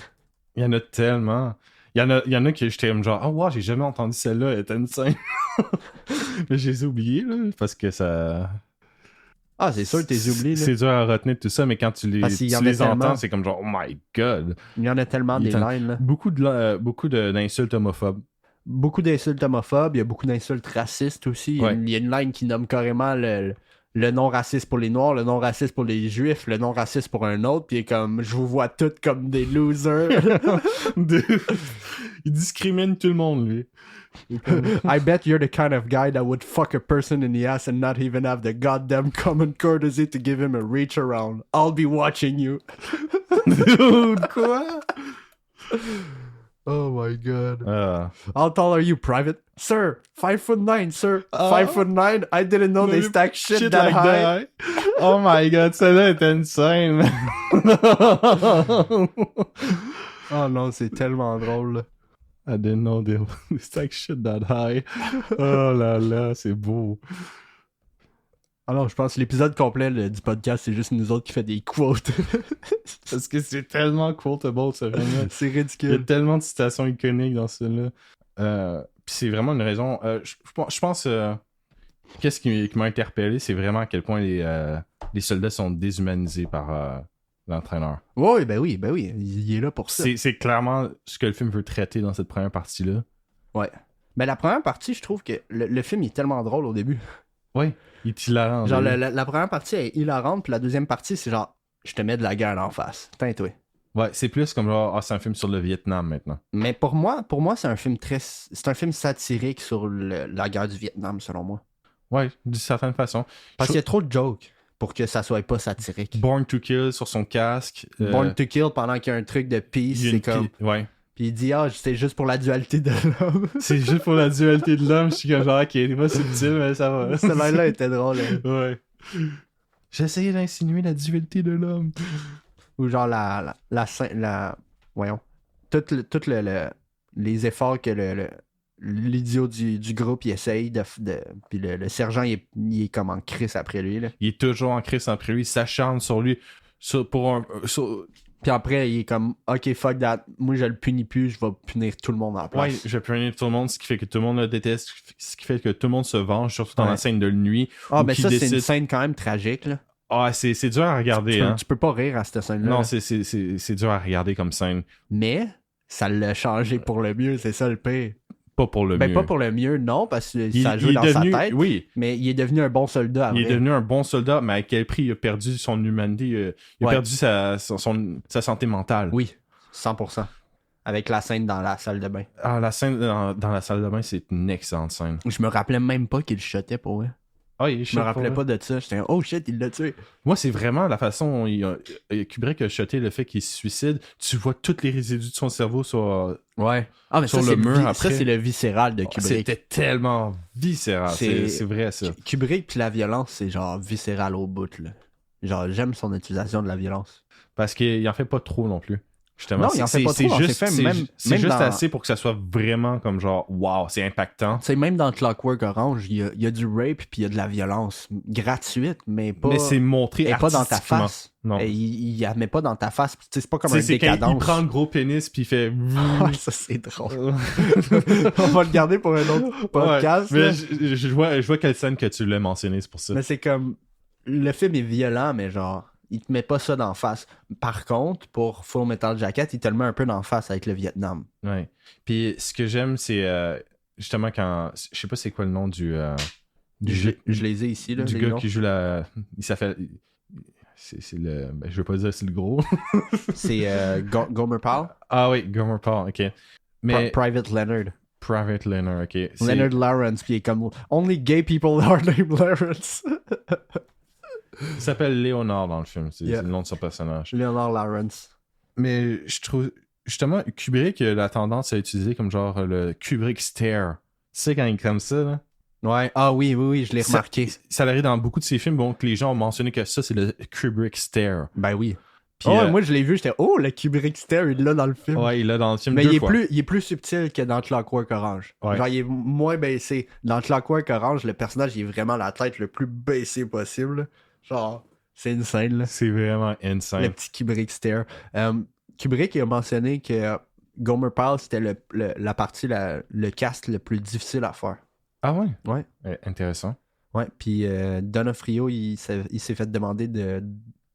Il y en a tellement. Il y en a que j'étais comme genre, oh wow, j'ai jamais entendu celle-là, elle était une scène. Mais je les ai oubliées, là, parce que ça. Ah, c'est sûr que t'es oublié là. C'est dur à retenir tout ça, mais quand tu Parce qu'il y en a les entends, tellement. c'est comme genre, oh my god. Il y en a tellement Il des est en- lignes là. Beaucoup d'insultes homophobes. Beaucoup d'insultes homophobes, il y a beaucoup d'insultes racistes aussi. Ouais. Il y a une ligne qui nomme carrément le non raciste pour les Noirs, le non raciste pour les Juifs, le non raciste pour un autre, puis il est comme je vous vois tous comme des losers. Il discrimine tout le monde, lui. I bet you're the kind of guy that would fuck a person in the ass and not even have the goddamn common courtesy to give him a reach around. I'll be watching you. Dude, quoi? Oh my god. Ah. How tall are you, Private? Sir, 5'9", sir. 5'9". I didn't know they stack shit that like high. that. Oh my god, celle-là est insane. Oh non, c'est tellement drôle. Là. I didn't know they stack shit that high. Oh là là, c'est beau. Alors, je pense que l'épisode complet du podcast, c'est juste nous autres qui fait des quotes. Parce que c'est tellement quotable, ce film-là. C'est Il y a ridicule. tellement de citations iconiques dans celui-là. Puis c'est vraiment une raison. Je pense. Qu'est-ce qui m'a interpellé, c'est vraiment à quel point les soldats sont déshumanisés par l'entraîneur. Ouais, ben oui. Il est là pour ça. C'est clairement ce que le film veut traiter dans cette première partie-là. Ouais. Mais la première partie, je trouve que le film est tellement drôle au début. Oui, il est hilarant. Genre, lui. la première partie est hilarante, puis la deuxième partie, c'est genre, je te mets de la guerre en face. Teinte, oui. Ouais, c'est plus comme genre, c'est un film sur le Vietnam maintenant. Mais pour moi c'est un film c'est un film satirique sur la guerre du Vietnam, selon moi. Ouais, d'une certaine façon. Parce qu'il y a trop de jokes pour que ça soit pas satirique. Born to Kill sur son casque. Born to Kill pendant qu'il y a un truc de peace, il y a c'est une comme... Ouais. Puis il dit, c'est juste pour la dualité de l'homme. C'est juste pour la dualité de l'homme. Je suis comme genre, ok, il est pas subtil, mais ça va. Cette line-là était drôle. Hein. Ouais. J'ai essayé d'insinuer la dualité de l'homme. Ou genre voyons. Tout les efforts que l'idiot du groupe il essaye puis le sergent il est comme en crise après lui là. Il est toujours en crise après lui, il s'acharne sur lui. Puis après il est comme ok fuck that, moi je le punis plus, je vais punir tout le monde en place. Ouais, je vais punir tout le monde, ce qui fait que tout le monde le déteste, ce qui fait que tout le monde se venge, surtout dans Ouais. la scène de nuit. Ah ou ben qui ça c'est décide- une scène quand même tragique là. Ah, c'est dur à regarder, hein. Tu peux pas rire à cette scène là. Non, c'est dur à regarder comme scène. Mais ça l'a changé pour le mieux, c'est ça le pire. Pas pour le Ben mieux. pas pour le mieux non parce que Il- ça joue il est dans devenu- sa tête. Oui, Mais il est devenu un bon soldat. il est devenu un bon soldat, mais à quel prix il a perdu son humanité, il a Ouais. perdu sa santé mentale. Oui, 100%. Avec la scène dans la salle de bain. Ah, la scène dans la salle de bain, c'est une excellente scène. Je me rappelais même pas qu'il le shotait pour vrai. Ah, il est Je me rappelais pas de ça. J'étais oh shit, il l'a tué. Moi, c'est vraiment la façon dont Kubrick a shoté le fait qu'il se suicide. Tu vois tous les résidus de son cerveau sur... Ouais. Ah, mais Sur ça, le c'est mur ça, après. c'est le viscéral de Kubrick. C'était tellement viscéral. C'est- C'est vrai, ça. Kubrick puis la violence, c'est genre viscéral au bout, là. Genre, j'aime son utilisation de la violence. Parce qu'il en fait pas trop non plus. Justement, Non, il en fait pas trop dans ses films, même c'est juste dans- assez pour que ça soit vraiment comme genre, wow, c'est impactant. Tu sais, même dans Clockwork Orange, il y a du rape puis il y a de la violence gratuite, mais pas... Mais c'est montré et pas dans ta artistiquement. face. Non. Et il la met pas dans ta face. Tu sais, c'est pas comme Tu un sais, c'est quand décadence. il prend le gros pénis puis il fait... Ouais, ça, c'est drôle. On va le garder pour un autre podcast. Ouais, là. mais je vois quelle scène que tu l'as mentionné, c'est pour ça. Mais c'est comme... Le film est violent, mais genre... Il te met pas ça d'en face. Par contre, pour Full Metal Jacket, il te le met un peu d'en face avec le Vietnam. Ouais. Puis ce que j'aime, c'est justement quand... Je sais pas c'est quoi le nom du Je les ai ici, là. du les gars noms. qui joue la... Il s'appelle... C'est le... Ben, je veux pas dire c'est le gros. C'est Gomer Pyle. Ah oui, Gomer Pyle, ok. Mais... Private Leonard. Private Leonard, ok. C'est- Leonard Lawrence, puis il est comme... Only gay people are named Lawrence. Il s'appelle Léonard dans le film, c'est Yeah. le nom de son personnage. Leonard Lawrence. Mais je trouve... Justement, Kubrick a la tendance à utiliser comme genre le Kubrick stare. Tu sais, quand il est comme ça, là? Ouais. Ah oui, je l'ai remarqué. Ça arrive dans beaucoup de ses films, bon, que les gens ont mentionné que ça, c'est le Kubrick stare. Ben oui. Puis, moi je l'ai vu, j'étais le Kubrick stare, il l'a dans le film. Ouais, il l'a dans le film mais deux fois. il est plus subtil que dans Clockwork Orange. Ouais. Genre, il est moins baissé. Dans Clockwork Orange, le personnage, il est vraiment la tête le plus baissée possible. Genre, c'est une scène, là. C'est vraiment insane. Le petit Kubrick stare. Kubrick il a mentionné que Gomer Pyle, c'était la partie, le cast le plus difficile à faire. Ah ouais? Ouais. Intéressant. Ouais, puis Donofrio, il s'est fait demander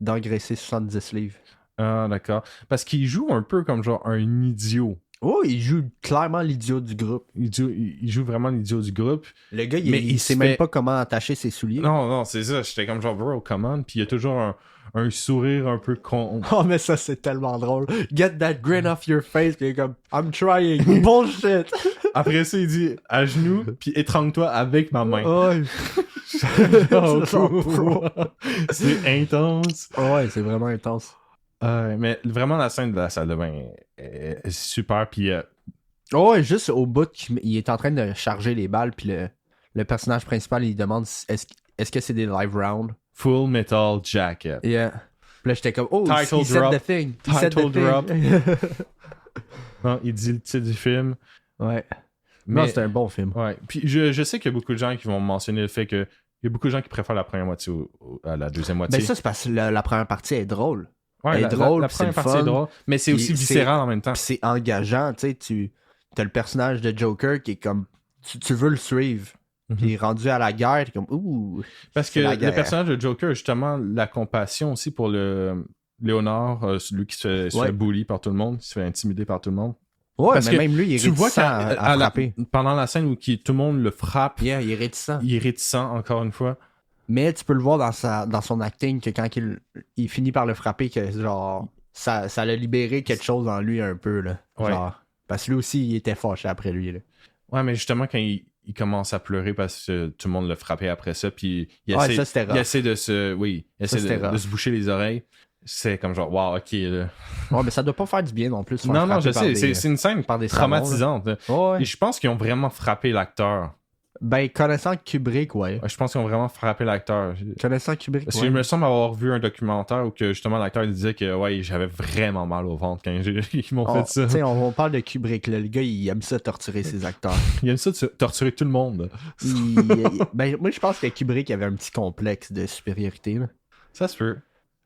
d'engraisser 70 livres. Ah, d'accord. Parce qu'il joue un peu comme genre un idiot. Oh, il joue clairement l'idiot du groupe. Il joue vraiment l'idiot du groupe. Le gars, il sait même pas comment attacher ses souliers. Non, c'est ça. J'étais comme genre, bro, come on. Puis il y a toujours un sourire un peu con. Oh, mais ça, c'est tellement drôle. Get that grin off your face. Puis il est comme, I'm trying. Bullshit. Après ça, il dit, à genoux, puis étrangle-toi avec ma main. Oh, c'est intense. Ouais, c'est vraiment intense. Mais vraiment, la scène de la salle de bain est super. Puis ouais, juste au bout, il est en train de charger les balles, puis le personnage principal, il demande est-ce que c'est des live rounds? Full Metal Jacket. Yeah. Puis là, j'étais comme, Title he said drop. the thing. He Title said the drop. thing. Non, il dit le titre du film. Ouais. Mais, non, c'est un bon film. Ouais. Puis je sais qu'il y a beaucoup de gens qui vont mentionner le fait que il y a beaucoup de gens qui préfèrent la première moitié à la deuxième moitié. Ben ça, c'est parce que la première partie est drôle. Ouais, elle est drôle, la c'est première le partie fun. est drôle, mais c'est Puis aussi viscéral en même temps. Puis c'est engageant, tu sais, t'as le personnage de Joker qui est comme, tu veux le suivre. Puis rendu à la guerre, t'es comme, ouh. Parce que le personnage de Joker a justement la compassion aussi pour le Léonard, celui qui se fait bully par tout le monde, qui se fait intimider par tout le monde. Ouais, parce mais que même lui, il est tu vois réticent à frapper. Pendant la scène où tout le monde le frappe, Yeah, il est réticent. Il est réticent, encore une fois. Mais tu peux le voir dans son acting que quand il finit par le frapper, que genre, ça l'a libéré quelque chose en lui un peu, là. Ouais. Genre, parce que lui aussi, il était fâché après lui, là. Ouais, mais justement, quand il commence à pleurer parce que tout le monde l'a frappé après ça, puis il essaie de se boucher les oreilles. C'est comme genre, wow, ok. Là. Ouais, mais ça doit pas faire du bien non plus. Non, je sais, c'est une scène traumatisante. Ouais. Et je pense qu'ils ont vraiment frappé l'acteur. Ben, connaissant Kubrick, ouais. Je pense qu'ils ont vraiment frappé l'acteur. Connaissant Kubrick, Parce qu'il me semble avoir vu un documentaire où que justement l'acteur disait que ouais, j'avais vraiment mal au ventre quand ils m'ont fait ça. Tu sais, on parle de Kubrick, là. Le gars, il aime ça torturer ses acteurs. Il aime ça torturer tout le monde. Ben, moi, je pense que Kubrick avait un petit complexe de supériorité, là. Ça se peut.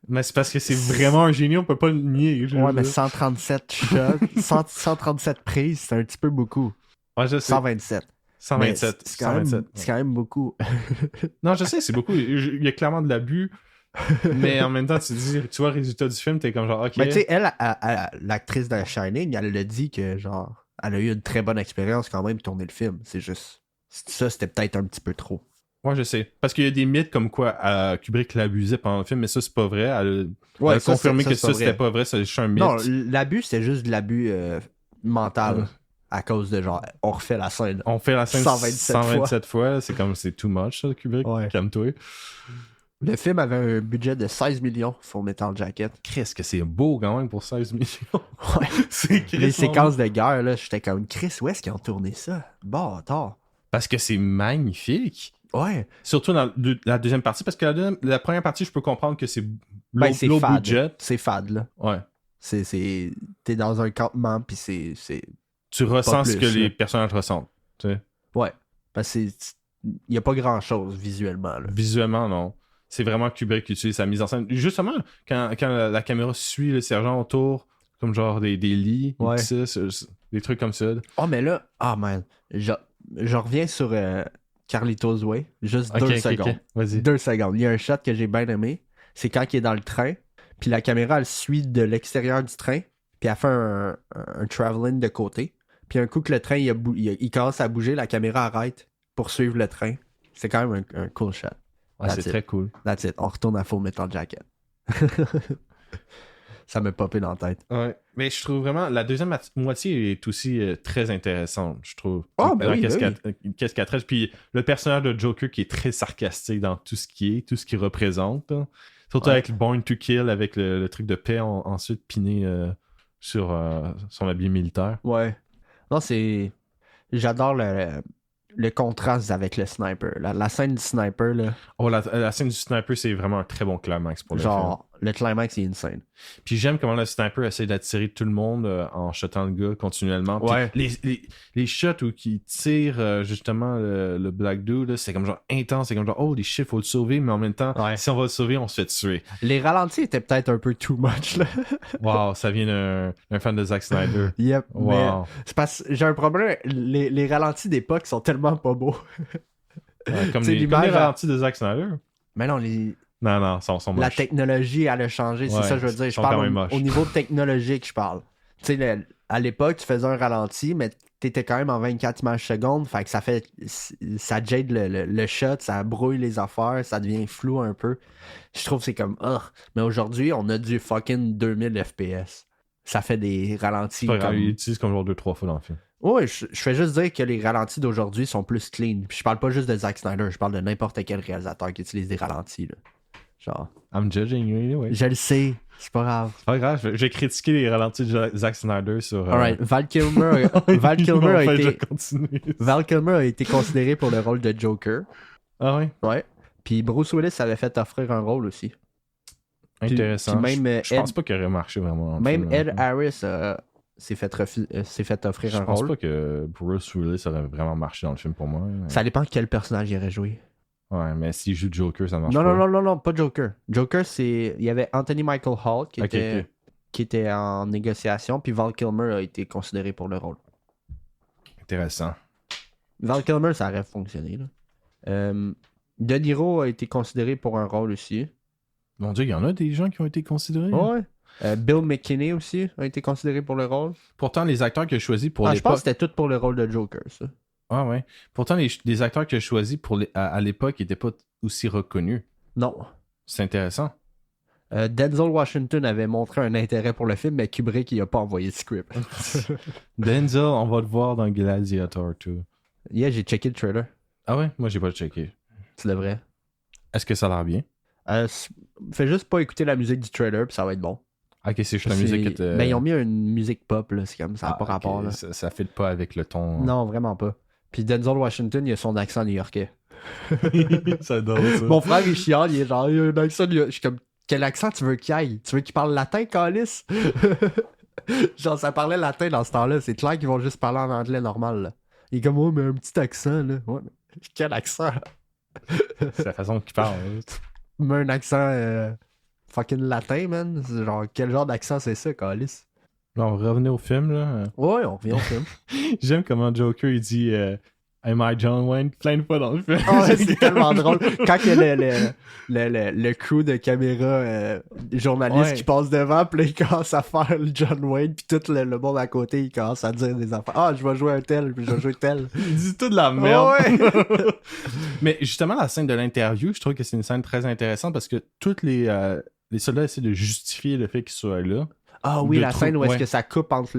Mais c'est parce que c'est vraiment un génie, on peut pas le nier. Ouais, mais 137 shots, 137 prises, c'est un petit peu beaucoup. Ouais, je sais. 127. 127. C'est quand même beaucoup. Non, je sais, c'est beaucoup. Il y a clairement de l'abus. Mais en même temps, tu vois le résultat du film, t'es comme genre, ok. Mais tu sais, elle, l'actrice de Shining, elle a dit que genre, elle a eu une très bonne expérience quand même de tourner le film. C'est juste, ça, c'était peut-être un petit peu trop. Ouais, je sais. Parce qu'il y a des mythes comme quoi Kubrick l'abusait pendant le film, mais ça, c'est pas vrai. Elle a confirmé que ça, c'était pas vrai, c'est juste un mythe. Non, l'abus, c'est juste de l'abus mental. À cause de genre, on refait la scène. On fait la scène 127 fois. C'est comme, c'est too much, ça, Kubrick. Ouais. Calme-toi. Le film avait un budget de 16 millions sur Metal Jacket. Chris, que c'est beau quand même pour 16 millions. Ouais. C'est Chris. Les séquences de guerre, là, j'étais comme, Chris, où est-ce qu'ils ont tourné ça? Bâtard. Parce que c'est magnifique. Ouais. Surtout dans la deuxième partie, parce que la première partie, je peux comprendre que c'est low fade. budget. C'est fade, là. Ouais. T'es dans un campement, puis c'est tu ressens plus, ce que les personnages ressentent. Tu sais. Ouais. Parce que il n'y a pas grand-chose visuellement. Là. Visuellement, non. C'est vraiment Kubrick qui utilise sa mise en scène. Justement, quand la caméra suit le sergent autour, comme genre des lits, ouais. des trucs comme ça. Oh, mais là, man, je reviens sur Carlitos Way. Juste 2 secondes. Okay. Vas-y. 2 secondes. Il y a un shot que j'ai bien aimé. C'est quand il est dans le train, puis la caméra, elle suit de l'extérieur du train, puis elle fait un travelling de côté. Puis un coup que le train, il commence à bouger, la caméra arrête pour suivre le train. C'est quand même un cool shot. Ouais, c'est très cool. That's it. On retourne à Full Metal Jacket. Ça m'a popé dans la tête. Ouais. Mais je trouve vraiment, la deuxième moitié est aussi très intéressante, je trouve. Oh, ben oui, qu'est-ce qu'elle traite. Puis le personnage de Joker qui est très sarcastique dans tout ce qu'il représente. Là. Surtout avec le Born to Kill, avec le truc de paix ensuite piné sur son habit militaire. Ouais. Non, c'est... J'adore le contraste avec le sniper. La scène du sniper, là. Oh, la scène du sniper, c'est vraiment un très bon climax pour le film. Genre, le climax, il est insane. Puis j'aime comment le sniper essaie d'attirer tout le monde en shotant le gars continuellement. Puis Ouais. les shots où il tire justement le Black Dude, là, c'est comme genre intense. C'est comme genre, oh, les shit, faut le sauver. Mais en même temps, Ouais. si on va le sauver, on se fait tuer. Les ralentis étaient peut-être un peu too much, là. Wow, ça vient d'un fan de Zack Snyder. Yep. Wow. Mais c'est parce que j'ai un problème. Les ralentis d'époque sont tellement pas beaux. Ouais, comme Tu sais, les l'image, ralentis de Zack Snyder. Mais non, Non, ils sont la moches. technologie, elle a changé. C'est Ouais, ça que je veux dire. ils Je sont quand parle même moches. au niveau technologique, je parle. Tu sais, à l'époque, tu faisais un ralenti, mais t'étais quand même en 24 images secondes. Fait que ça jade le shot, ça brouille les affaires, ça devient flou un peu. Je trouve que c'est comme, mais aujourd'hui, on a du fucking 2000 FPS. Ça fait des ralentis. C'est pas grave, comme... ils l'utilisent comme genre 2-3 fois dans le film. Ouais, je fais juste dire que les ralentis d'aujourd'hui sont plus clean. Puis je parle pas juste de Zack Snyder, je parle de n'importe quel réalisateur qui utilise des ralentis. Là. Genre. I'm judging you anyway. Je le sais, c'est pas grave. C'est pas grave, j'ai critiqué les ralentis de Zack Snyder sur. Alright, Val Kilmer a été considéré pour le rôle de Joker. Ah ouais? Ouais. Puis Bruce Willis avait fait offrir un rôle aussi. Intéressant. Puis même je pense pas qu'il aurait marché vraiment. dans le Même film, Ed honnêtement. Harris s'est fait offrir Je un pense rôle. pas que Bruce Willis aurait vraiment marché dans le film pour moi. Ça dépend quel personnage il aurait joué. Ouais, mais s'il joue Joker, ça marche Non, pas. non, pas Joker. Joker, il y avait Anthony Michael Hall qui, Ok, était, ok. qui était en négociation, puis Val Kilmer a été considéré pour le rôle. Intéressant. Val Kilmer, ça aurait fonctionné. Là. De Niro a été considéré pour un rôle aussi. Mon Dieu, il y en a des gens qui ont été considérés. Ouais. Bill McKinney aussi a été considéré pour le rôle. Pourtant, les acteurs qu'il a choisis pour Je pense l'époque. que c'était tout pour le rôle de Joker, ça. Ah ouais. Pourtant, les acteurs qu'il a choisis à l'époque n'étaient pas aussi reconnus. Non. C'est intéressant. Denzel Washington avait montré un intérêt pour le film, mais Kubrick, il a pas envoyé de script. Denzel, on va le voir dans Gladiator 2. Yeah, j'ai checké le trailer. Ah ouais? Moi, j'ai pas checké. Tu devrais. Est-ce que ça a l'air bien? Fais juste pas écouter la musique du trailer, puis ça va être bon. Ok, c'est juste la musique qui était... Ben, ils ont mis une musique pop, là. C'est comme ça, n'a pas ok, rapport, là. Ça file pas avec le ton. Non, vraiment pas. Puis Denzel Washington, il a son accent new-yorkais. C'est drôle, ça. Mon frère, il chiale, il est genre, il a un accent new-yorkais. Je suis comme, quel accent tu veux qu'il aille? Tu veux qu'il parle latin, Calice? Genre, ça parlait latin dans ce temps-là. C'est clair qu'ils vont juste parler en anglais normal, là. Il est comme, oh, mais un petit accent, là. Ouais, mais quel accent? C'est la façon qu'il parle. hein. Mais un accent fucking latin, man. C'est genre, quel genre d'accent c'est ça, Calice? On va revenir au film, là. Ouais, on revient au film. J'aime comment Joker, il dit Am I John Wayne plein de fois dans le film. Ah ouais, c'est tellement drôle. Quand il y a le crew de caméra journalistes Ouais. qui passe devant, puis là, il commence à faire le John Wayne, puis tout le monde à côté, il commence à dire des affaires. Ah, je vais jouer un tel, puis je vais jouer tel. Il dit tout de la merde. Ouais. Mais justement, la scène de l'interview, je trouve que c'est une scène très intéressante parce que tous les soldats essaient de justifier le fait qu'ils soient là. Ah oui, De la trop- scène où est-ce ouais. que ça coupe entre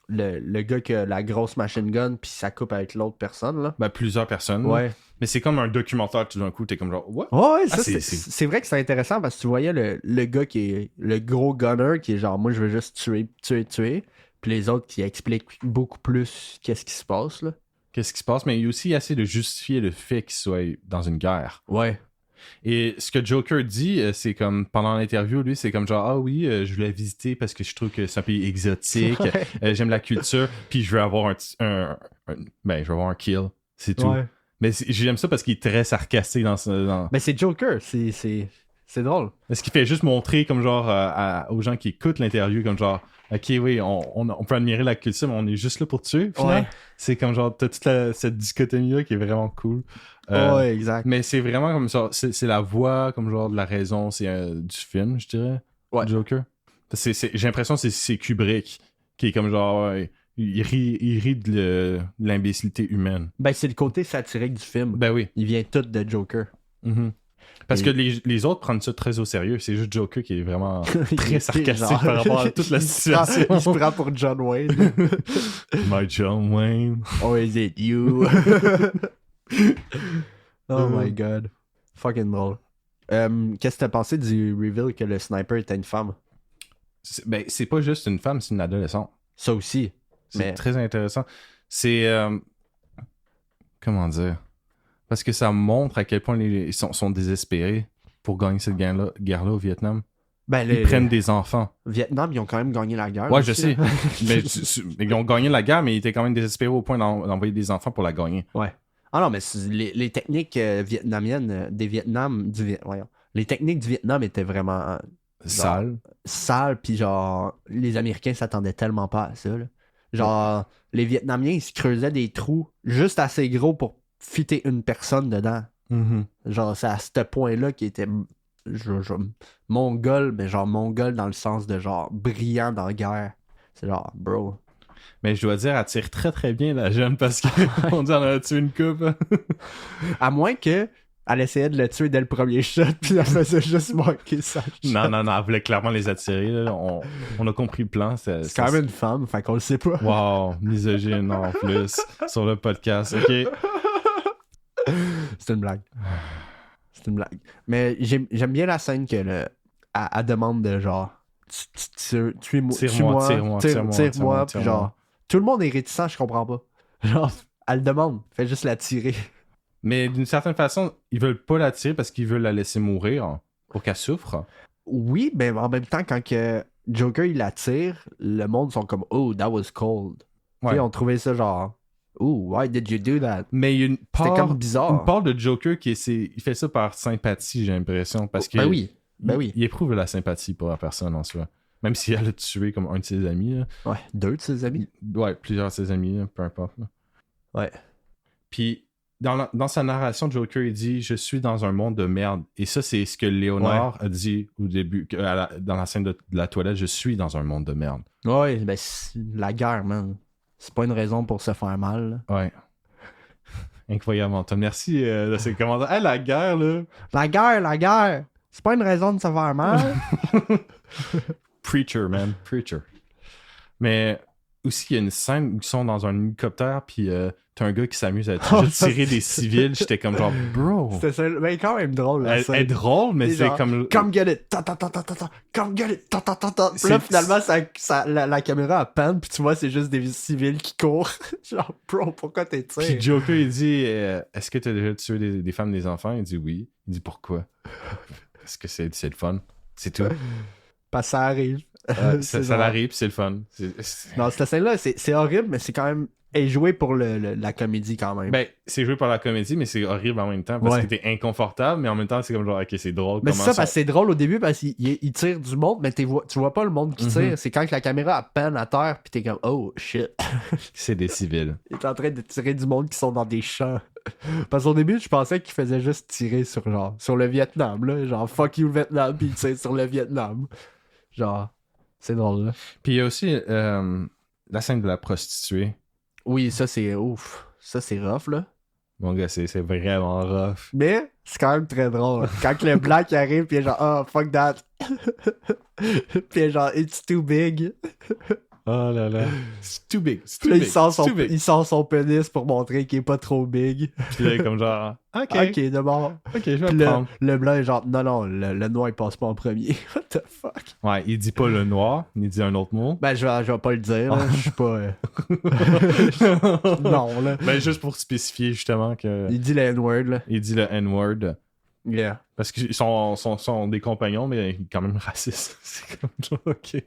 le gars qui a la grosse machine gun, puis ça coupe avec l'autre personne, là. Ben, plusieurs personnes. Ouais. Mais c'est comme un documentaire tout d'un coup, t'es comme genre, what? Ouais, ça, Ah, c'est vrai que c'est intéressant parce que tu voyais le gars qui est le gros gunner qui est genre, moi je veux juste tuer, puis les autres qui expliquent beaucoup plus qu'est-ce qui se passe, là. Qu'est-ce qui se passe? Mais il y a aussi assez de justifier le fait qu'ils soient dans une guerre. Ouais. Et ce que Joker dit, c'est comme, pendant l'interview, lui, c'est comme genre, ah oui, je voulais visiter parce que je trouve que c'est un pays exotique, j'aime la culture, puis je veux avoir je veux avoir un kill, c'est tout. Ouais. Mais j'aime ça parce qu'il est très sarcastique dans... Mais c'est Joker, c'est drôle. Ce qui fait juste montrer comme genre aux gens qui écoutent l'interview comme genre ok oui on peut admirer la culture mais on est juste là pour tuer finalement. Ouais. C'est comme genre t'as toute cette dichotomie là qui est vraiment cool. Ouais, exact. Mais c'est vraiment comme ça, c'est la voix comme genre de la raison, c'est du film je dirais. Ouais. Joker. J'ai l'impression que c'est Kubrick qui est comme genre ouais, il rit de l'imbécilité humaine. Ben c'est le côté satirique du film. Ben oui. Il vient tout de Joker. Mhm. Parce que les autres prennent ça très au sérieux. C'est juste Joker qui est vraiment très sarcastique Genre, par rapport à toute la situation. Il se prend pour John Wayne. My John Wayne. Or is it you? Oh my god. Fucking drôle. Qu'est-ce que t'as pensé du reveal que le sniper était une femme? c'est pas juste une femme, c'est une adolescente. Ça aussi. C'est très intéressant. C'est... comment dire? Parce que ça montre à quel point ils sont désespérés pour gagner cette guerre-là au Vietnam. Ben, Ils prennent des enfants. Vietnam, ils ont quand même gagné la guerre. Ouais, aussi, je sais. là. Mais ils ont gagné la guerre, mais ils étaient quand même désespérés au point d'envoyer des enfants pour la gagner. Ouais. Ah non, mais les techniques vietnamiennes des Vietnam... voyons. Les techniques du Vietnam étaient vraiment... Sale. Sales, puis genre, les Américains s'attendaient tellement pas à ça, là. Genre, les Vietnamiens, ils se creusaient des trous juste assez gros pour fitter une personne dedans. Mm-hmm. Genre, c'est à ce point-là qui était mongol, mais genre mongol dans le sens de genre brillant dans la guerre. C'est genre, bro. Mais je dois dire, elle tire très très bien la jeune parce qu'on dit on a tué une coupe. À moins que elle essayait de le tuer dès le premier shot, puis elle faisait juste manquer ça. Non, elle voulait clairement les attirer. Là. On a compris le plan. C'est quand même une femme, fait qu'on le sait pas. Wow, misogyne en plus sur le podcast. Ok. C'est une blague. C'est une blague. Mais j'aime bien la scène que elle demande de genre tire-moi, puis genre tout le monde est réticent, je comprends pas. Genre, elle demande, fait juste la tirer. Mais d'une certaine façon, ils veulent pas la tirer parce qu'ils veulent la laisser mourir pour qu'elle souffre. Oui, mais en même temps, quand que Joker il la tire, le monde sont comme oh, that was cold. Ouais. Tu sais, on trouvait ça genre oh, why did you do that? Mais il y a une part, c'était comme bizarre. Une part de Joker il fait ça par sympathie, j'ai l'impression. Parce que ben oui. Il éprouve la sympathie pour la personne en soi. Même si elle a tué comme un de ses amis. Là. Ouais, 2 de ses amis. Ouais, plusieurs de ses amis, là, peu importe. Là. Ouais. Puis, dans sa narration, Joker, il dit « Je suis dans un monde de merde ». Et ça, c'est ce que Léonard a dit au début, dans la scène de la toilette, « Je suis dans un monde de merde ». Ouais, ben la guerre, man. C'est pas une raison pour se faire mal. Là. Ouais. Incroyable, Antoine. Merci de ces commentaires. Hey, la guerre, là! La guerre! C'est pas une raison de se faire mal. Preacher, man. Preacher. Mais aussi, il y a une scène où ils sont dans un hélicoptère, puis t'as un gars qui s'amuse à juste tirer des civils. J'étais comme genre, bro. C'était mais quand même drôle. Elle est drôle, mais c'est genre, comme. Come get it! Come get it! Puis là, finalement, la caméra elle panne, puis tu vois, c'est juste des civils qui courent. Genre, bro, pourquoi t'es tiré? Puis Joker, il dit est-ce que t'as déjà tué des femmes, des enfants? Il dit oui. Il dit pourquoi? Parce que c'est le fun. C'est tout. Parce que ça arrive. Ça arrive, puis c'est le fun. Non, cette scène-là, c'est horrible, mais c'est quand même. Elle est jouée pour la comédie quand même. Ben, c'est joué par la comédie, mais c'est horrible en même temps parce que t'es inconfortable, mais en même temps, c'est comme genre, ok, c'est drôle. Mais c'est ça, parce que c'est drôle au début parce qu'il tire du monde, mais tu vois pas le monde qui tire. C'est quand que la caméra elle peine à terre, pis t'es comme, oh shit. C'est des civils. Il est en train de tirer du monde qui sont dans des champs. Parce qu'au début, je pensais qu'il faisait juste tirer sur le Vietnam, là. Genre, fuck you, le Vietnam, pis il tire sur le Vietnam. Genre, c'est drôle, là. Puis il y a aussi la scène de la prostituée. Oui, ça, c'est ouf. Ça, c'est rough, là. Mon gars, c'est vraiment rough. Mais c'est quand même très drôle. Quand le blanc qui arrive, pis il est genre, oh, fuck that. Pis il est genre, it's too big. Oh là là. C'est too big. C'est too big. Il il sort son pénis pour montrer qu'il est pas trop big. Puis là, comme genre, ok, de bord. Ok, je vais le prendre. Le blanc est genre, non, le noir il passe pas en premier. What the fuck? Ouais, il dit pas le noir, il dit un autre mot. Ben, je vais pas le dire. Je suis pas. Non, là. Ben, juste pour spécifier justement que. Il dit le N-word, là. Il dit le N-word. Yeah. Parce qu'ils sont des compagnons, mais il est quand même raciste. C'est comme genre, ok.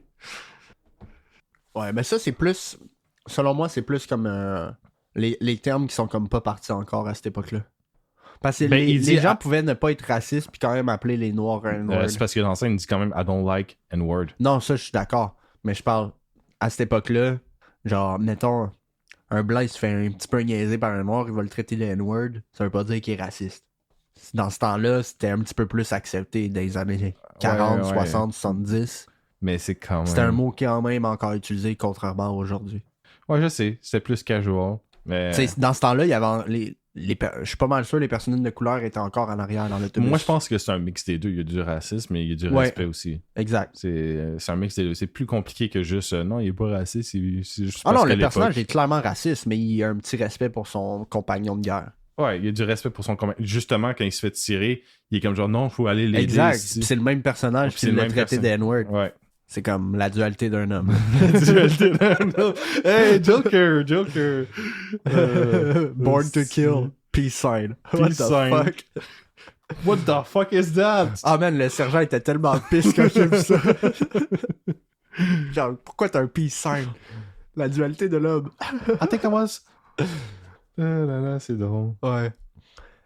Ouais, mais ça, c'est plus. Selon moi, c'est plus comme les termes qui sont comme pas partis encore à cette époque-là. Parce que les gens pouvaient ne pas être racistes puis quand même appeler les Noirs N-word. C'est parce que dans ça, il dit quand même I don't like N-word. Non, ça, je suis d'accord. Mais je parle à cette époque-là, genre, mettons, un blanc, il se fait un petit peu niaiser par un noir, il va le traiter de N-word. Ça veut pas dire qu'il est raciste. Dans ce temps-là, c'était un petit peu plus accepté dans les années 40, 60, 70. Mais c'est quand même... C'était un mot quand même encore utilisé contrairement à aujourd'hui. Ouais, je sais. C'était plus casual. Mais... Dans ce temps-là, il y avait... je suis pas mal sûr que les personnes de couleur étaient encore en arrière dans l'autobus. Moi, je pense que c'est un mix des deux. Il y a du racisme, mais il y a du respect aussi. Exact. C'est un mix des deux. C'est plus compliqué que juste... non, il est pas raciste. C'est juste parce que le personnage est clairement raciste, mais il a un petit respect pour son compagnon de guerre. Ouais, il y a du respect pour son compagnon. Justement, quand il se fait tirer, il est comme genre, non, il faut aller l'aider. Exact. C'est le même personnage qui l'a traité de N-word. Ouais. C'est comme la dualité d'un homme. Hey, Joker! Born to kill. Peace sign. What Peace the sign. fuck? What the fuck is that? Ah man, le sergent était tellement pisse quand j'ai vu ça. Genre, pourquoi t'as un peace sign? La dualité de l'homme. I think I was... là là, c'est drôle. Ouais.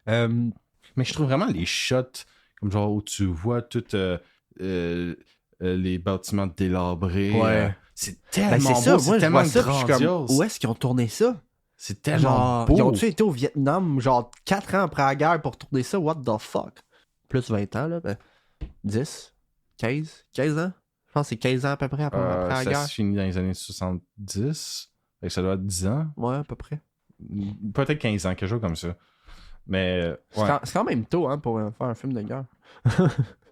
Mais je trouve vraiment les shots, comme genre où tu vois toutes les bâtiments délabrés. Ouais. C'est Ben tellement c'est ça, beau, moi c'est je tellement vois ça, puis je suis comme, grandiose. où est-ce qu'ils ont tourné ça? C'est tellement Genre, beau. ils ont-tu été au Vietnam, genre 4 ans après la guerre pour tourner ça? What the fuck? Plus 20 ans, là, ben, 10, 15 ans? Je pense que c'est 15 ans à peu près après la ça guerre. se finit dans les années 70. Fait que ça doit être 10 ans. Ouais, à peu près. Peut-être 15 ans, quelque chose comme ça. Mais, ouais. C'est quand même tôt, hein, pour faire un film de guerre.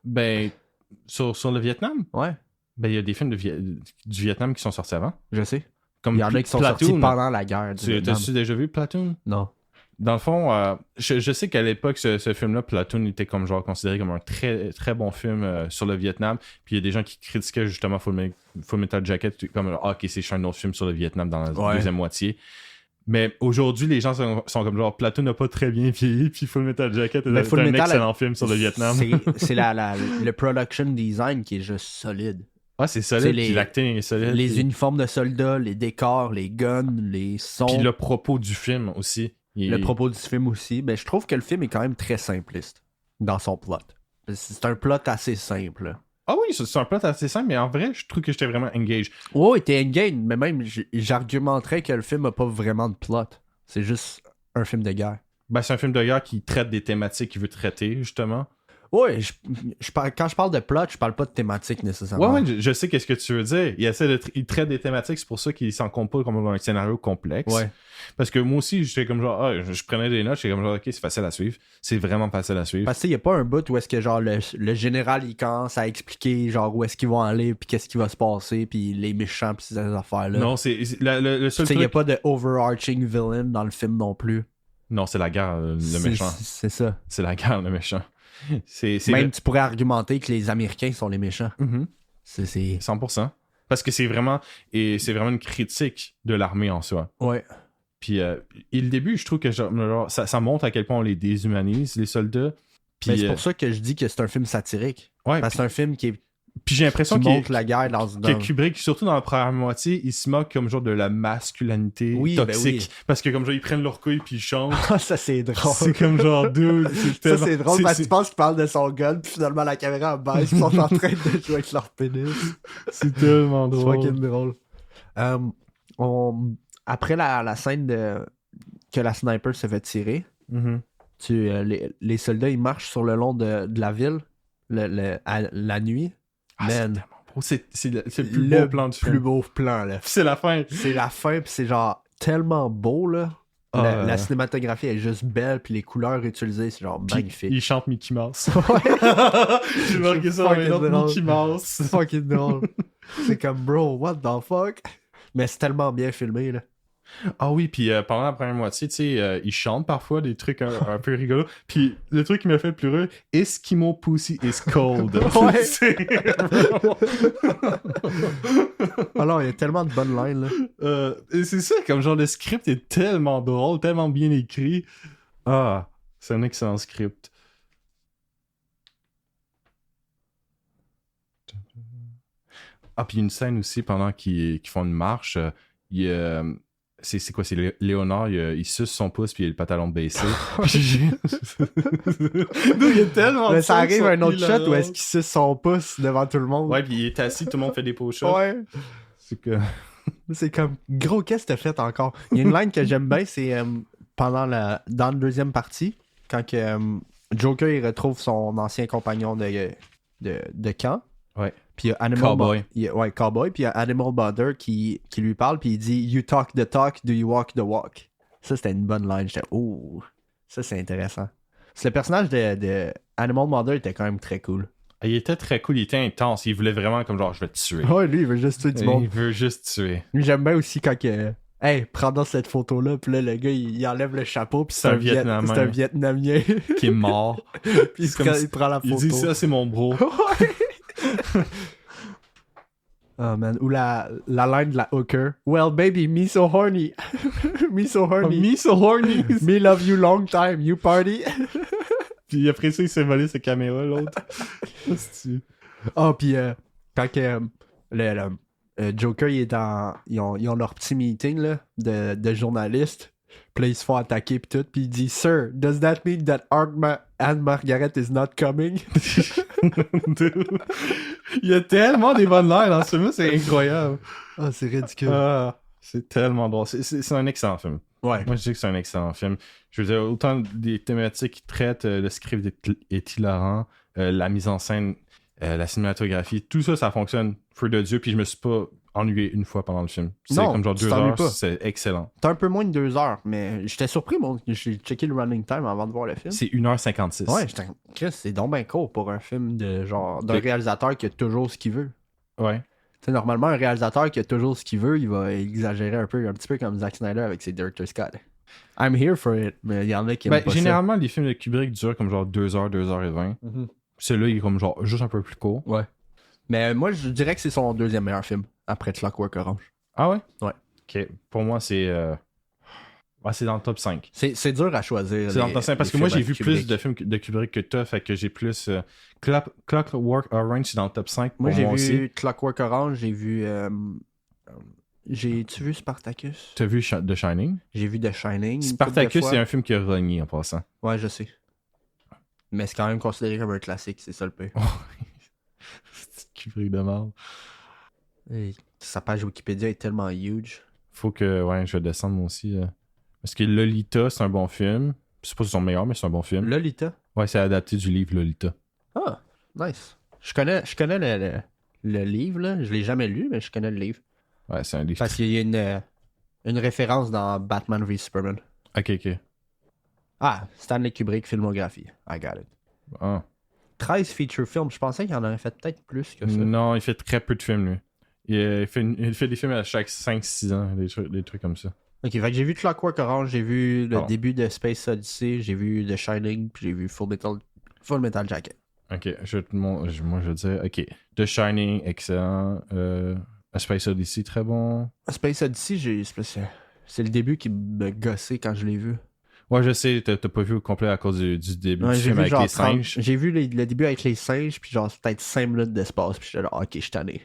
Ben, sur le Vietnam, Ouais, ben, il y a des films du Vietnam qui sont sortis avant. je sais. Comme Il y en a qui sont sortis pendant la guerre du Vietnam. T'as-tu déjà vu Platoon? Non. Dans le fond, je sais qu'à l'époque, ce film-là, Platoon, était comme genre considéré comme un très, très bon film sur le Vietnam. Puis il y a des gens qui critiquaient justement Full Metal Jacket comme ok, c'est un autre film sur le Vietnam dans la deuxième moitié. Mais aujourd'hui, les gens sont comme genre Platoon n'a pas très bien vieilli, puis Full Metal Jacket est un excellent film sur le Vietnam. C'est le production design qui est juste solide. Ouais, c'est solide, puis l'acting est solide. Les uniformes de soldats, les décors, les guns, les sons. Puis le propos du film aussi. Le propos du film aussi. Ben, je trouve que le film est quand même très simpliste dans son plot. C'est un plot assez simple. Ah oui, c'est un plot assez simple, mais en vrai, je trouve que j'étais vraiment engaged. Ouais, t'es engaged, mais même j'argumenterais que le film a pas vraiment de plot. C'est juste un film de guerre. Ben, c'est un film de guerre qui traite des thématiques qu'il veut traiter, justement. Ouais, quand je parle de plot, je parle pas de thématique nécessairement. Ouais, je sais qu'est-ce que tu veux dire. Il traite des thématiques, c'est pour ça qu'il s'en compte pas comme un scénario complexe. Ouais. Parce que moi aussi, j'étais comme genre, je prenais des notes, j'étais comme genre, ok, c'est facile à suivre. C'est vraiment facile à suivre. Parce qu'il y a pas un bout où est-ce que genre le général il commence à expliquer genre où est-ce qu'ils vont aller, puis qu'est-ce qui va se passer, puis les méchants, puis ces affaires-là. Non, c'est le seul truc. Il y a pas de overarching villain dans le film non plus. Non, c'est la guerre, le méchant. C'est ça. C'est la guerre, le méchant. Même tu pourrais argumenter que les Américains sont les méchants. Mm-hmm. C'est 100%. Parce que c'est vraiment une critique de l'armée en soi. Ouais. Puis et le début, je trouve que genre, ça montre à quel point on les déshumanise, les soldats. Puis, c'est pour ça que je dis que c'est un film satirique. Ouais, parce que c'est un film qui j'ai l'impression montre la guerre que Kubrick, surtout dans la première moitié, il se moque comme genre de la masculinité toxique. Ben oui. Parce que comme genre, ils prennent leur couille puis ils chantent. Ça, c'est drôle. C'est comme genre, dude. Ça, c'est drôle parce que tu penses qu'ils parlent de son gun puis finalement la caméra baisse, ils sont en train de jouer avec leur pénis. C'est tellement drôle. C'est fucking drôle. Après la scène que la sniper se fait tirer, les soldats, ils marchent sur le long de la ville la nuit. Man, c'est le plus beau plan du film. Le plus beau plan, là. C'est la fin. C'est la fin, puis c'est genre tellement beau, là. La cinématographie est juste belle, puis les couleurs utilisées, c'est genre magnifique. Il chante Mickey Mouse. Ouais. J'ai marqué ça dans une autre Mickey Mouse. C'est fucking drôle. C'est comme, bro, what the fuck? Mais c'est tellement bien filmé, là. Ah oui, puis pendant la première moitié, tu sais, ils chantent parfois des trucs un peu rigolos. Puis le truc qui m'a fait pleurer, Eskimo Pussy is cold. Ouais. Alors, il y a tellement de bonnes lines, là. Et c'est ça, comme genre le script est tellement drôle, tellement bien écrit. Ah, c'est un excellent script. Ah, puis une scène aussi pendant qu'ils font une marche, c'est quoi, c'est Léonard, il suce son pouce puis il a le pantalon baissé. Il y a tellement mais ça arrive un autre shot où est-ce qu'il suce son pouce devant tout le monde. Ouais, puis il est assis, tout le monde fait des post shots. Ouais. C'est comme, gros, qu'est-ce que t'as fait encore? Il y a une line que j'aime bien, c'est dans la deuxième partie, quand que, Joker il retrouve son ancien compagnon de camp. Ouais. Puis il y a Cowboy. Cowboy. Puis il y a Animal Mother qui lui parle, puis il dit « You talk the talk, do you walk the walk? » Ça, c'était une bonne line. J'étais « Oh, ça, c'est intéressant. » Le personnage de Animal Mother était quand même très cool. Il était très cool, il était intense. Il voulait vraiment comme genre « Je vais te tuer. » Ouais, lui, il veut juste tuer du monde. Il veut juste tuer. Lui, j'aime bien aussi quand que... Hey, prends cette photo-là, puis là, le gars, il enlève le chapeau, puis c'est un Vietnamien. C'est un Vietnamien. Qui est mort. Puis il prend la photo. Il dit « Ça, c'est mon bro. » Oh man, ou la line de la hooker. Well baby, me so horny. Me so horny. Me so horny. Me love you long time, you party. Puis après ça, il s'est volé sa caméra, l'autre. Oh, puis quand que, le Joker, il est ils ont leur petit meeting là, de journalistes. Puis là, ils se font attaquer pis tout. Puis il dit, Sir, does that mean that Anne-Margaret is not coming? Il y a tellement des bonnes lines dans ce film, c'est incroyable. Ah, c'est ridicule. C'est tellement drôle. C'est un excellent film. Ouais. Moi, je dis que c'est un excellent film. Je veux dire, autant des thématiques qui traitent, le script est hilarant, la mise en scène, la cinématographie, tout ça, ça fonctionne. Feu de Dieu, puis je me suis pas ennuyé une fois pendant le film. C'est Non, comme genre tu 2 t'ennuies heures, pas. c'est excellent. T'as un peu moins de 2 heures, mais j'étais surpris, j'ai checké le running time avant de voir le film. C'est 1h56. Ouais, Chris, c'est donc bien court pour un film de genre d'un Mais- réalisateur qui a toujours ce qu'il veut. Ouais. Tu sais, normalement, un réalisateur qui a toujours ce qu'il veut, il va exagérer un petit peu comme Zack Snyder avec ses Director's Scott. I'm here for it, mais il y en a qui aiment pas généralement, les films de Kubrick durent comme genre 2 heures, 2h20. ça. Mhm. Celui-là, il est comme genre juste un peu plus court. Ouais. Mais moi, je dirais que c'est son deuxième meilleur film, après Clockwork Orange. Ah ouais? Ouais. Ok. Pour moi, c'est dans le top 5. C'est dur à choisir. C'est dans le top 5 parce que moi, j'ai vu plus de films de Kubrick que toi, fait que j'ai plus... Clockwork Orange, c'est dans le top 5 pour Moi, j'ai vu aussi. Clockwork Orange, j'ai vu... J'ai-tu vu Spartacus? T'as vu The Shining? J'ai vu The Shining. une couple de Spartacus, fois. c'est un film qui a renié en passant. Ouais, je sais. Mais c'est quand même considéré comme un classique, c'est ça le peu. C'est Kubrick de merde. Et sa page Wikipédia est tellement huge. Faut que... Ouais, je vais descendre moi aussi. Parce que Lolita, c'est un bon film. C'est pas son meilleur, mais c'est un bon film. Lolita. Ouais, c'est adapté du livre Lolita. Ah, nice. Je connais le livre, là. Je l'ai jamais lu, mais je connais le livre. Ouais, c'est un livre. Parce qu'il y a une référence dans Batman v Superman. Ok. Ah, Stanley Kubrick, filmographie. I got it. Ah. 13 feature films. Je pensais qu'il en aurait fait peut-être plus que ça. Non, il fait très peu de films, lui. Il fait des films à chaque 5-6 ans, des trucs comme ça. Ok, fait que j'ai vu Clockwork Orange, j'ai vu le Pardon. début de Space Odyssey, j'ai vu The Shining, puis j'ai vu Full Metal Jacket. Ok, moi je veux dire, ok. The Shining, excellent. Space Odyssey, très bon. Space Odyssey, c'est le début qui me gossait quand je l'ai vu. Ouais, je sais, t'as pas vu au complet à cause du début Ouais, du film avec les singes. J'ai vu le début avec les singes, puis genre peut-être 5 minutes d'espace, puis j'étais là, ok, je suis tanné.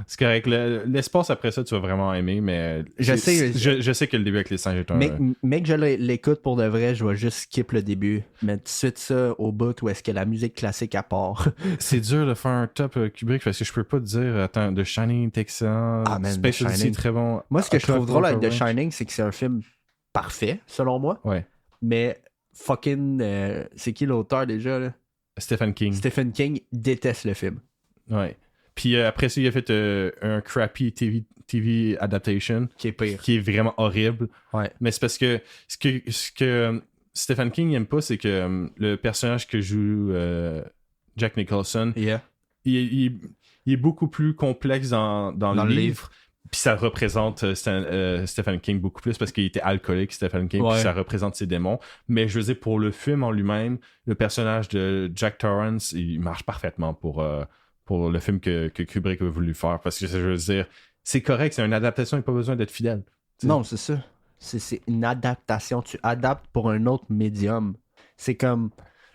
C'est correct. L'espace après ça, tu vas vraiment aimer, mais Je sais que le début avec les singes est un... Mais que je l'écoute pour de vrai, je vais juste skip le début. Mais tout de suite ça au bout où est-ce que la musique classique à part. C'est dur de faire un top Kubrick parce que je peux pas te dire, attends, The Shining est excellent, Ah, man, Space The Odyssey Shining. très bon. Moi, ce que je trouve drôle avec The Clockwork Shining, c'est que c'est un film parfait, selon moi. Ouais. Mais fucking... c'est qui l'auteur déjà, là? Stephen King. Stephen King déteste le film. Ouais. Puis après ça, il a fait un crappy TV adaptation Qui est pire. qui est vraiment horrible. Ouais. Mais c'est parce que ce que Stephen King n'aime pas, c'est que le personnage que joue Jack Nicholson, Yeah. il est beaucoup plus complexe dans le livre. Puis ça représente Stephen King beaucoup plus parce qu'il était alcoolique, Stephen King, Ouais. puis ça représente ses démons. Mais je veux dire, pour le film en lui-même, le personnage de Jack Torrance, il marche parfaitement pour le film que Kubrick a voulu faire. Parce que je veux dire, c'est correct, c'est une adaptation, il n'y a pas besoin d'être fidèle. T'sais. Non, c'est ça. C'est une adaptation. Tu adaptes pour un autre médium. C'est comme...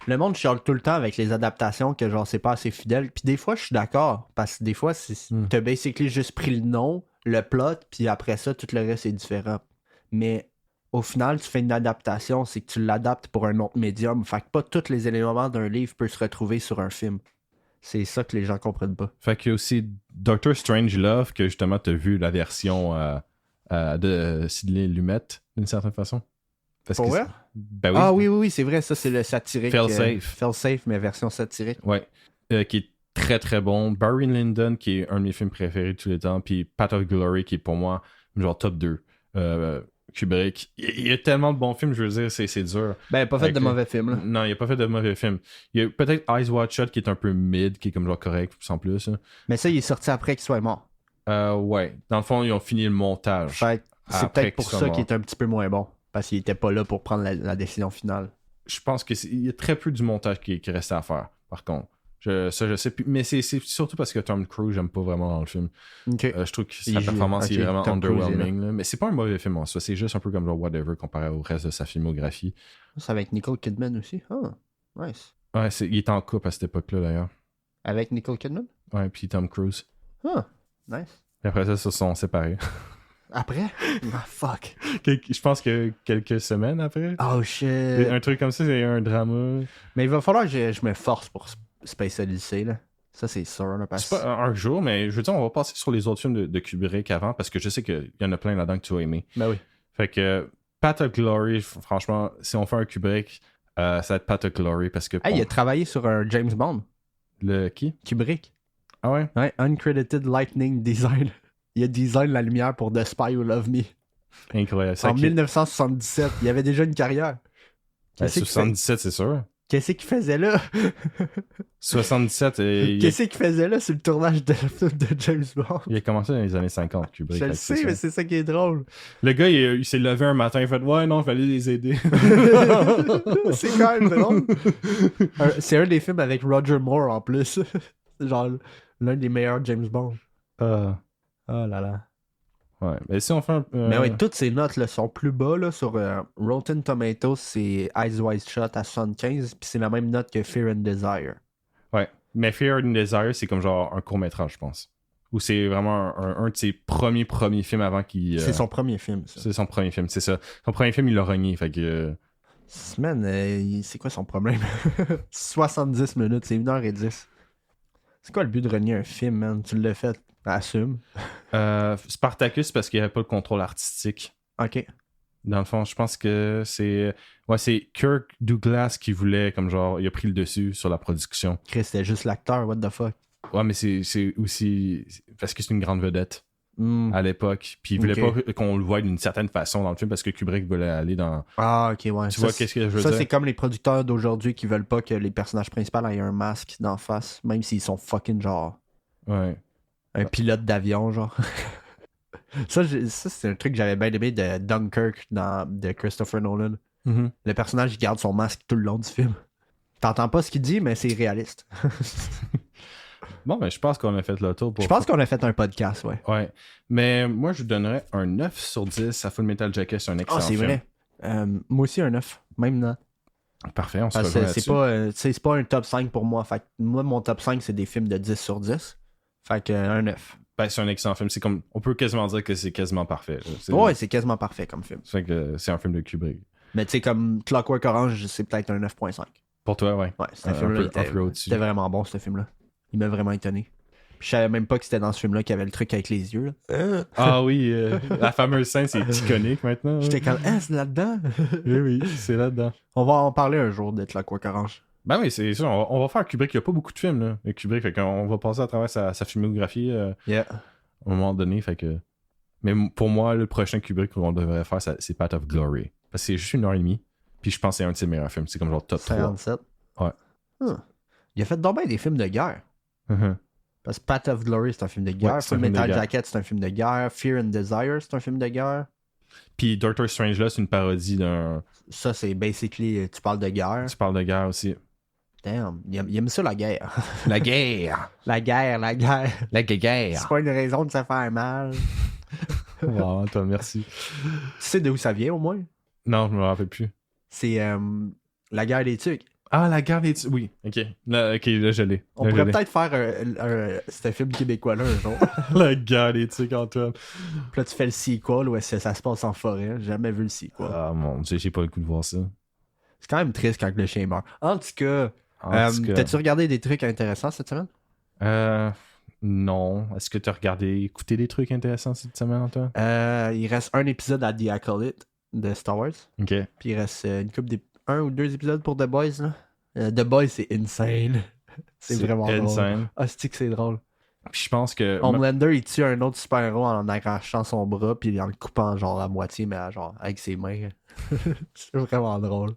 Le monde chiale tout le temps avec les adaptations que genre c'est pas assez fidèle. Puis des fois, je suis d'accord. Parce que des fois, t'as basically juste pris le nom, le plot, puis après ça, tout le reste est différent. Mais au final, tu fais une adaptation, c'est que tu l'adaptes pour un autre médium. Fait que pas tous les éléments d'un livre peuvent se retrouver sur un film. C'est ça que les gens comprennent pas. Fait qu'il y a aussi Doctor Strangelove, que justement, tu as vu la version de Sidney Lumet, d'une certaine façon. Parce Pour que vrai? Ben oui. Ah oui, c'est vrai, ça c'est le satirique. Fail-safe. Fail-safe, mais version satirique. Ouais. Qui est très très bon. Barry Lyndon, qui est un de mes films préférés de tous les temps. Puis Path of Glory, qui est pour moi genre top 2. Kubrick. Il y a tellement de bons films, je veux dire, c'est dur. Ben, pas fait Avec de mauvais film, là. Non, il a pas fait de mauvais films. Il y a peut-être Eyes Wide Shut qui est un peu mid, qui est comme genre correct, sans plus. Hein. Mais ça, il est sorti après qu'il soit mort. Ouais. Dans le fond, ils ont fini le montage. Fait que c'est Après peut-être pour qu'il soit ça mort. qu'il est un petit peu moins bon. Parce qu'il était pas là pour prendre la décision finale. Je pense qu'il y a très peu du montage qui restait à faire, par contre. Je sais. Mais c'est surtout parce que Tom Cruise, j'aime pas vraiment dans le film. Ok. Je trouve que sa performance est vraiment Tom Cruise underwhelming. Là. Mais c'est pas un mauvais film en soi. C'est juste un peu comme genre whatever comparé au reste de sa filmographie. C'est avec Nicole Kidman aussi. Ah, nice. Ouais, il est en couple à cette époque-là d'ailleurs. Avec Nicole Kidman? Ouais, puis Tom Cruise. Ah, nice. Et après ça, ils se sont séparés. Après? Ah, fuck. Je pense que quelques semaines après. Oh shit. Un truc comme ça, c'est un drama. Mais il va falloir que je me force pour Space Odyssey, là. Ça, c'est sûr, là. Parce... C'est pas un jour, mais je veux dire, on va passer sur les autres films de Kubrick avant, parce que je sais qu'il y en a plein là-dedans que tu as aimé. Ben oui. Fait que Path of Glory, franchement, si on fait un Kubrick, ça va être Path of Glory, parce que... Hey, il a travaillé sur un James Bond. Le qui? Kubrick. Ah ouais? Ouais, Uncredited Lightning Design. Il a design la lumière pour The Spy Who Loved Me. Incroyable. En 1977. Il avait déjà une carrière. Ben, 77, c'est sûr. Qu'est-ce qu'il faisait là? 77, et Qu'est-ce qu'il faisait là sur le tournage de James Bond? il a commencé dans les années 50, Kubrick. Je le sais, mais c'est ça qui est drôle. Le gars, il s'est levé un matin, il a fait « Ouais, non, il fallait les aider. » C'est quand même drôle. C'est un des films avec Roger Moore en plus. C'est genre l'un des meilleurs James Bond. Oh là là. Ouais, mais si on fait un... Mais ouais, toutes ces notes là, sont plus bas là, sur Rotten Tomatoes, c'est Eyes Wide Shut à 75, puis c'est la même note que Fear and Desire. Ouais, mais Fear and Desire, c'est comme genre un court-métrage, je pense. Ou c'est vraiment un de ses premiers films avant qu'il... C'est son premier film, ça. C'est son premier film, c'est ça. Son premier film, il l'a renié, fait que... Man, c'est quoi son problème? 70 minutes, c'est 1h10. C'est quoi le but de renier un film, man? Tu l'as fait, assume. Spartacus, parce qu'il n'y avait pas le contrôle artistique. Ok. Dans le fond, je pense que c'est... Ouais, c'est Kirk Douglas qui voulait, comme genre, il a pris le dessus sur la production. Chris, c'était juste l'acteur, what the fuck? Ouais, mais c'est aussi... Parce que c'est une grande vedette à l'époque. Puis il voulait pas qu'on le voie d'une certaine façon dans le film parce que Kubrick voulait aller dans... Ah, ok, ouais. Tu vois qu'est-ce que je veux dire? Ça, c'est comme les producteurs d'aujourd'hui qui veulent pas que les personnages principaux aient un masque d'en face, même s'ils sont fucking genre... Ouais. Un pilote d'avion, genre. ça, c'est un truc que j'avais bien aimé de Dunkirk de Christopher Nolan. Mm-hmm. Le personnage, il garde son masque tout le long du film. T'entends pas ce qu'il dit, mais c'est réaliste. Bon, ben, je pense qu'on a fait le tour. Je pense qu'on a fait un podcast, ouais. Ouais. Mais moi, je donnerais un 9 sur 10 à Full Metal Jacket. C'est un excellent film. C'est vrai. Moi aussi, un 9. Même note. Parfait, on se rejoint là-dessus. C'est pas un top 5 pour moi. Fait que moi, mon top 5, c'est des films de 10 sur 10. Fait que un 9. Ben, c'est un excellent film. C'est comme... On peut quasiment dire que c'est quasiment parfait. C'est quasiment parfait comme film. Fait que c'est un film de Kubrick. Mais tu sais, comme Clockwork Orange, c'est peut-être un 9.5. Pour toi, ouais. Ouais, c'est un film c'était vraiment bon, ce film-là. Il m'a vraiment étonné. Puis je savais même pas que c'était dans ce film-là qu'il y avait le truc avec les yeux. Là. Ah oui, la fameuse scène, c'est iconique maintenant. J'étais comme, c'est là-dedans. Oui, c'est là-dedans. On va en parler un jour de Clockwork Orange. Ben oui, c'est ça. On va faire Kubrick. Il n'y a pas beaucoup de films, là. Kubrick, fait qu'on va passer à travers sa filmographie à un moment donné. Fait que... Mais pour moi, le prochain Kubrick qu'on devrait faire, c'est Path of Glory. Parce que c'est juste 1h30. Puis je pense que c'est un de ses meilleurs films. C'est comme genre top 57. 3. Ouais. Il a fait donc bien des films de guerre. Parce que Path of Glory, c'est un film de guerre. Ouais, Full Metal Jacket, c'est un film de guerre. Fear and Desire, c'est un film de guerre. Puis Doctor Strange, là, c'est une parodie d'un... Ça, c'est basically, tu parles de guerre. Tu parles de guerre aussi. Damn, il aime ça, la guerre. La guerre! La guerre. La guerre! C'est pas une raison de se faire mal. Wow, toi, merci. Tu sais d'où ça vient, au moins? Non, je me rappelle plus. C'est la guerre des tucs. Ah, la guerre des... Oui, ok. Là, je l'ai. On pourrait peut-être faire un film québécois là un jour. La guerre des tucs, Antoine. Puis là, tu fais le sequel où ça se passe en forêt. J'ai jamais vu le sequel. Ah mon Dieu, j'ai pas le coup de voir ça. C'est quand même triste quand le chien meurt. En tout cas, t'as-tu regardé des trucs intéressants cette semaine? Non. Est-ce que t'as écouté des trucs intéressants cette semaine, Antoine? Il reste un épisode à The Acolyte de Star Wars. Ok. Puis il reste une couple un ou deux épisodes pour The Boys. Là. The Boys, c'est insane. c'est vraiment insane. drôle. Ah, c'est que c'est drôle. Puis je pense que... Homelander, il tue un autre super-héros en arrachant son bras puis en le coupant genre à moitié, mais genre avec ses mains. c'est vraiment drôle.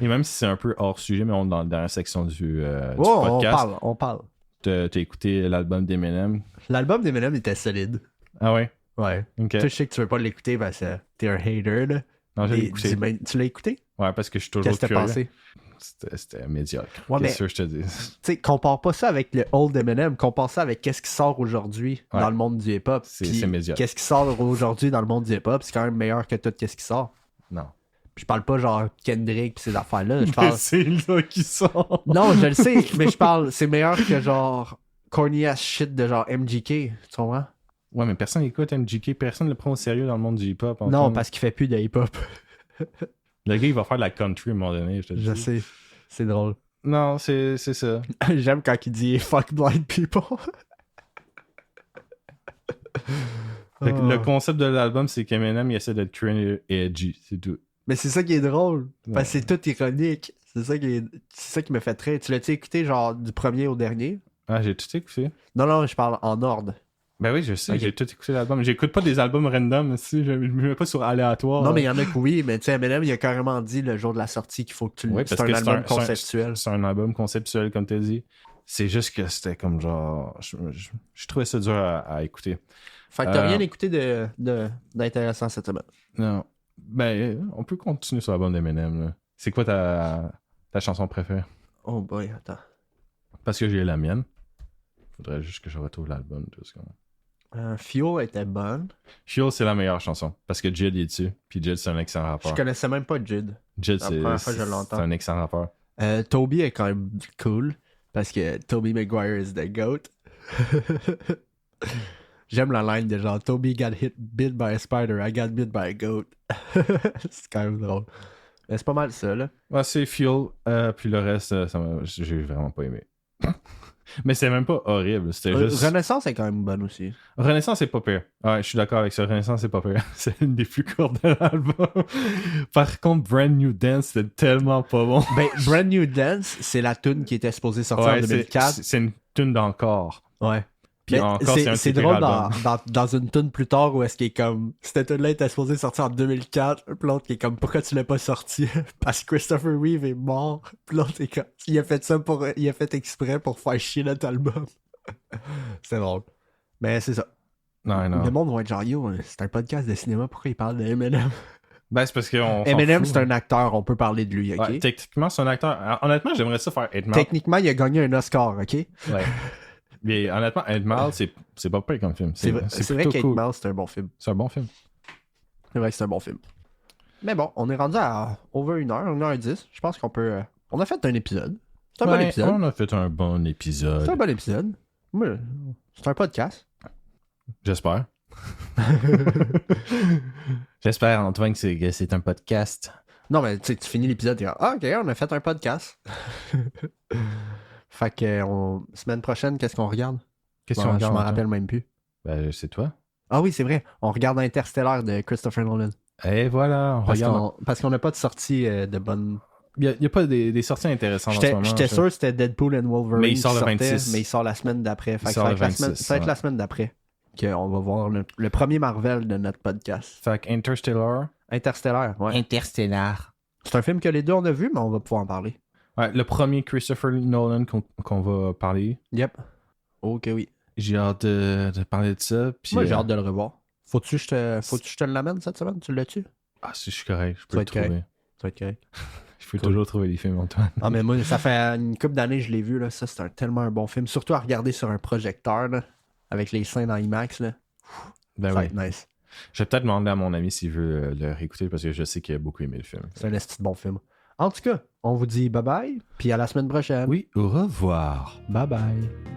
Et même si c'est un peu hors sujet, mais on est dans la dernière section du podcast. On parle. T'as écouté l'album d'Eminem? L'album d'Eminem était solide. Ah ouais? Ouais. Ok. Je sais que tu veux pas l'écouter parce que t'es un hater, là. Non, j'ai écouté. Tu l'as écouté? Ouais, parce que je suis toujours Qu'est-ce que t'as curieux. pensé? C'était médiocre. Ouais, Qu'est-ce que je te dis? Tu sais, compare pas ça avec le old Eminem, compare ça avec qu'est-ce qui sort aujourd'hui dans le monde du hip-hop. C'est médiocre. Qu'est-ce qui sort aujourd'hui dans le monde du hip-hop, c'est quand même meilleur que tout qu'est-ce qui sort. Non. Puis je parle pas genre Kendrick pis ces affaires-là. Je parle... C'est là qui sort. Non, je le sais, mais je parle, c'est meilleur que genre corny ass shit de genre MGK, tu comprends? Ouais, mais personne n'écoute MGK, personne ne le prend au sérieux dans le monde du hip-hop. Non, parce qu'il fait plus de hip-hop. Le gars, il va faire de la country à un moment donné, je te dis. Je sais, c'est drôle. Non, c'est ça. J'aime quand il dit fuck blind people. Le concept de l'album, c'est qu'Eminem, il essaie d'être cringe et edgy, c'est tout. Mais c'est ça qui est drôle. Parce que Ouais. c'est tout ironique. C'est ça qui me fait très. Tu l'as-tu écouté genre du premier au dernier? Ah, j'ai tout écouté. Non, je parle en ordre. Ben oui, je sais, Ok. j'ai tout écouté l'album. J'écoute pas des albums random, aussi, je me mets pas sur aléatoire. Non, mais il y en a que oui, mais tu sais, Eminem, il a carrément dit le jour de la sortie qu'il faut que tu le. Oui, c'est parce un que album conceptuel. C'est un album conceptuel, comme tu as dit. C'est juste que c'était comme genre. Je trouvais ça dur à écouter. Fait que t'as rien écouté d'intéressant cette semaine. Non. Ben, on peut continuer sur l'album d'Eminem, là. C'est quoi ta chanson préférée? Oh boy, attends. Parce que j'ai la mienne. Faudrait juste que je retrouve l'album. Fuel était bonne. Fuel, c'est la meilleure chanson. Parce que Jid est dessus. Puis Jid, c'est un excellent Je rappeur. connaissais même pas Jid. Jid, La première fois que je l'entends. c'est un excellent rappeur. Toby est quand même cool. Parce que Toby Maguire is the GOAT. J'aime la line de genre Toby got bit by a spider, I got bit by a goat. C'est quand même drôle. Mais c'est pas mal ça, là. Ouais, c'est Fuel. Puis le reste, j'ai vraiment pas aimé. Mais c'est même pas horrible. C'était juste. Renaissance est quand même bonne aussi. Renaissance, c'est pas pire. Ouais, je suis d'accord avec ça. Renaissance, c'est pas pire. C'est une des plus courtes de l'album. Par contre, Brand New Dance, c'était tellement pas bon. Ben, Brand New Dance, c'est la tune qui était supposée sortir en 2004. C'est une tune d'encore. Ouais. Puis Mais encore, c'est un de c'est ses drôle pires albums. dans une tune plus tard où est-ce qu'il est comme cette tune là était supposée sortir en 2004, puis l'autre qui est comme pourquoi tu l'as pas sorti parce que Christopher Reeve est mort, puis l'autre est comme il a fait exprès pour faire chier notre album. C'est drôle. Mais c'est ça. Non, non. Le monde va être genre yo, c'est un podcast de cinéma, pourquoi il parle de Eminem? Ben, c'est parce qu'on. Eminem c'est un acteur, on peut parler de lui, ok? Ouais, techniquement, c'est un acteur. Honnêtement, j'aimerais ça faire 8 Mile. Techniquement, il a gagné un Oscar, ok? Ouais. Mais honnêtement, 8 Mile, c'est pas pire comme film. C'est vrai plutôt qu'Eight cool. Mile, c'est un bon film. C'est un bon film. C'est vrai que c'est un bon film. Mais bon, on est rendu à over 1h10. Je pense qu'on peut. On a fait un épisode. C'est un bon Ouais, épisode. on a fait un bon C'est épisode. un bon épisode. Ouais, c'est un podcast. J'espère. J'espère, Antoine, que c'est un podcast. Non, mais tu sais, tu finis l'épisode et ah, ok, on a fait un podcast. Fait que semaine prochaine, qu'est-ce qu'on regarde? Qu'est-ce Bon, qu'on je regarde? m'en Antoine? rappelle même plus. Ben, c'est toi. Ah oui, c'est vrai. On regarde Interstellar de Christopher Nolan. Et voilà, on regarde. Parce qu'on n'a pas de sortie de bonne. Il n'y a pas des sorties intéressantes en ce moment. J'étais sûr que c'était Deadpool and Wolverine. Mais il sort qui le sortait, 26. Mais il sort la semaine d'après. Fait que sort ça va le être la semaine, 26, ça va être ouais. la semaine d'après qu'on va voir le premier Marvel de notre podcast. Fait que Interstellar. Interstellar, ouais. Interstellar. C'est un film que les deux on a vu, mais on va pouvoir en parler. Ouais, le premier Christopher Nolan qu'on va parler. Yep. Ok, oui. J'ai hâte de parler de ça. Puis, Moi, j'ai hâte de le revoir. Faut-tu que je te l'amène cette semaine? Tu l'as-tu? Ah, si je suis correct, je Ça peux va le être correct. trouver. Ça va être correct. Je peux Cool. toujours trouver des films, Antoine. Ah, mais moi, ça fait une couple d'années que je l'ai vu, là. Ça, c'est tellement un bon film. Surtout à regarder sur un projecteur, là, avec les scènes en IMAX, là. Ben Ça va oui. être nice. Je vais peut-être demander à mon ami s'il veut le réécouter parce que je sais qu'il a beaucoup aimé le film. C'est un esti de bon film. En tout cas, on vous dit bye-bye, puis à la semaine prochaine. Oui, au revoir. Bye-bye.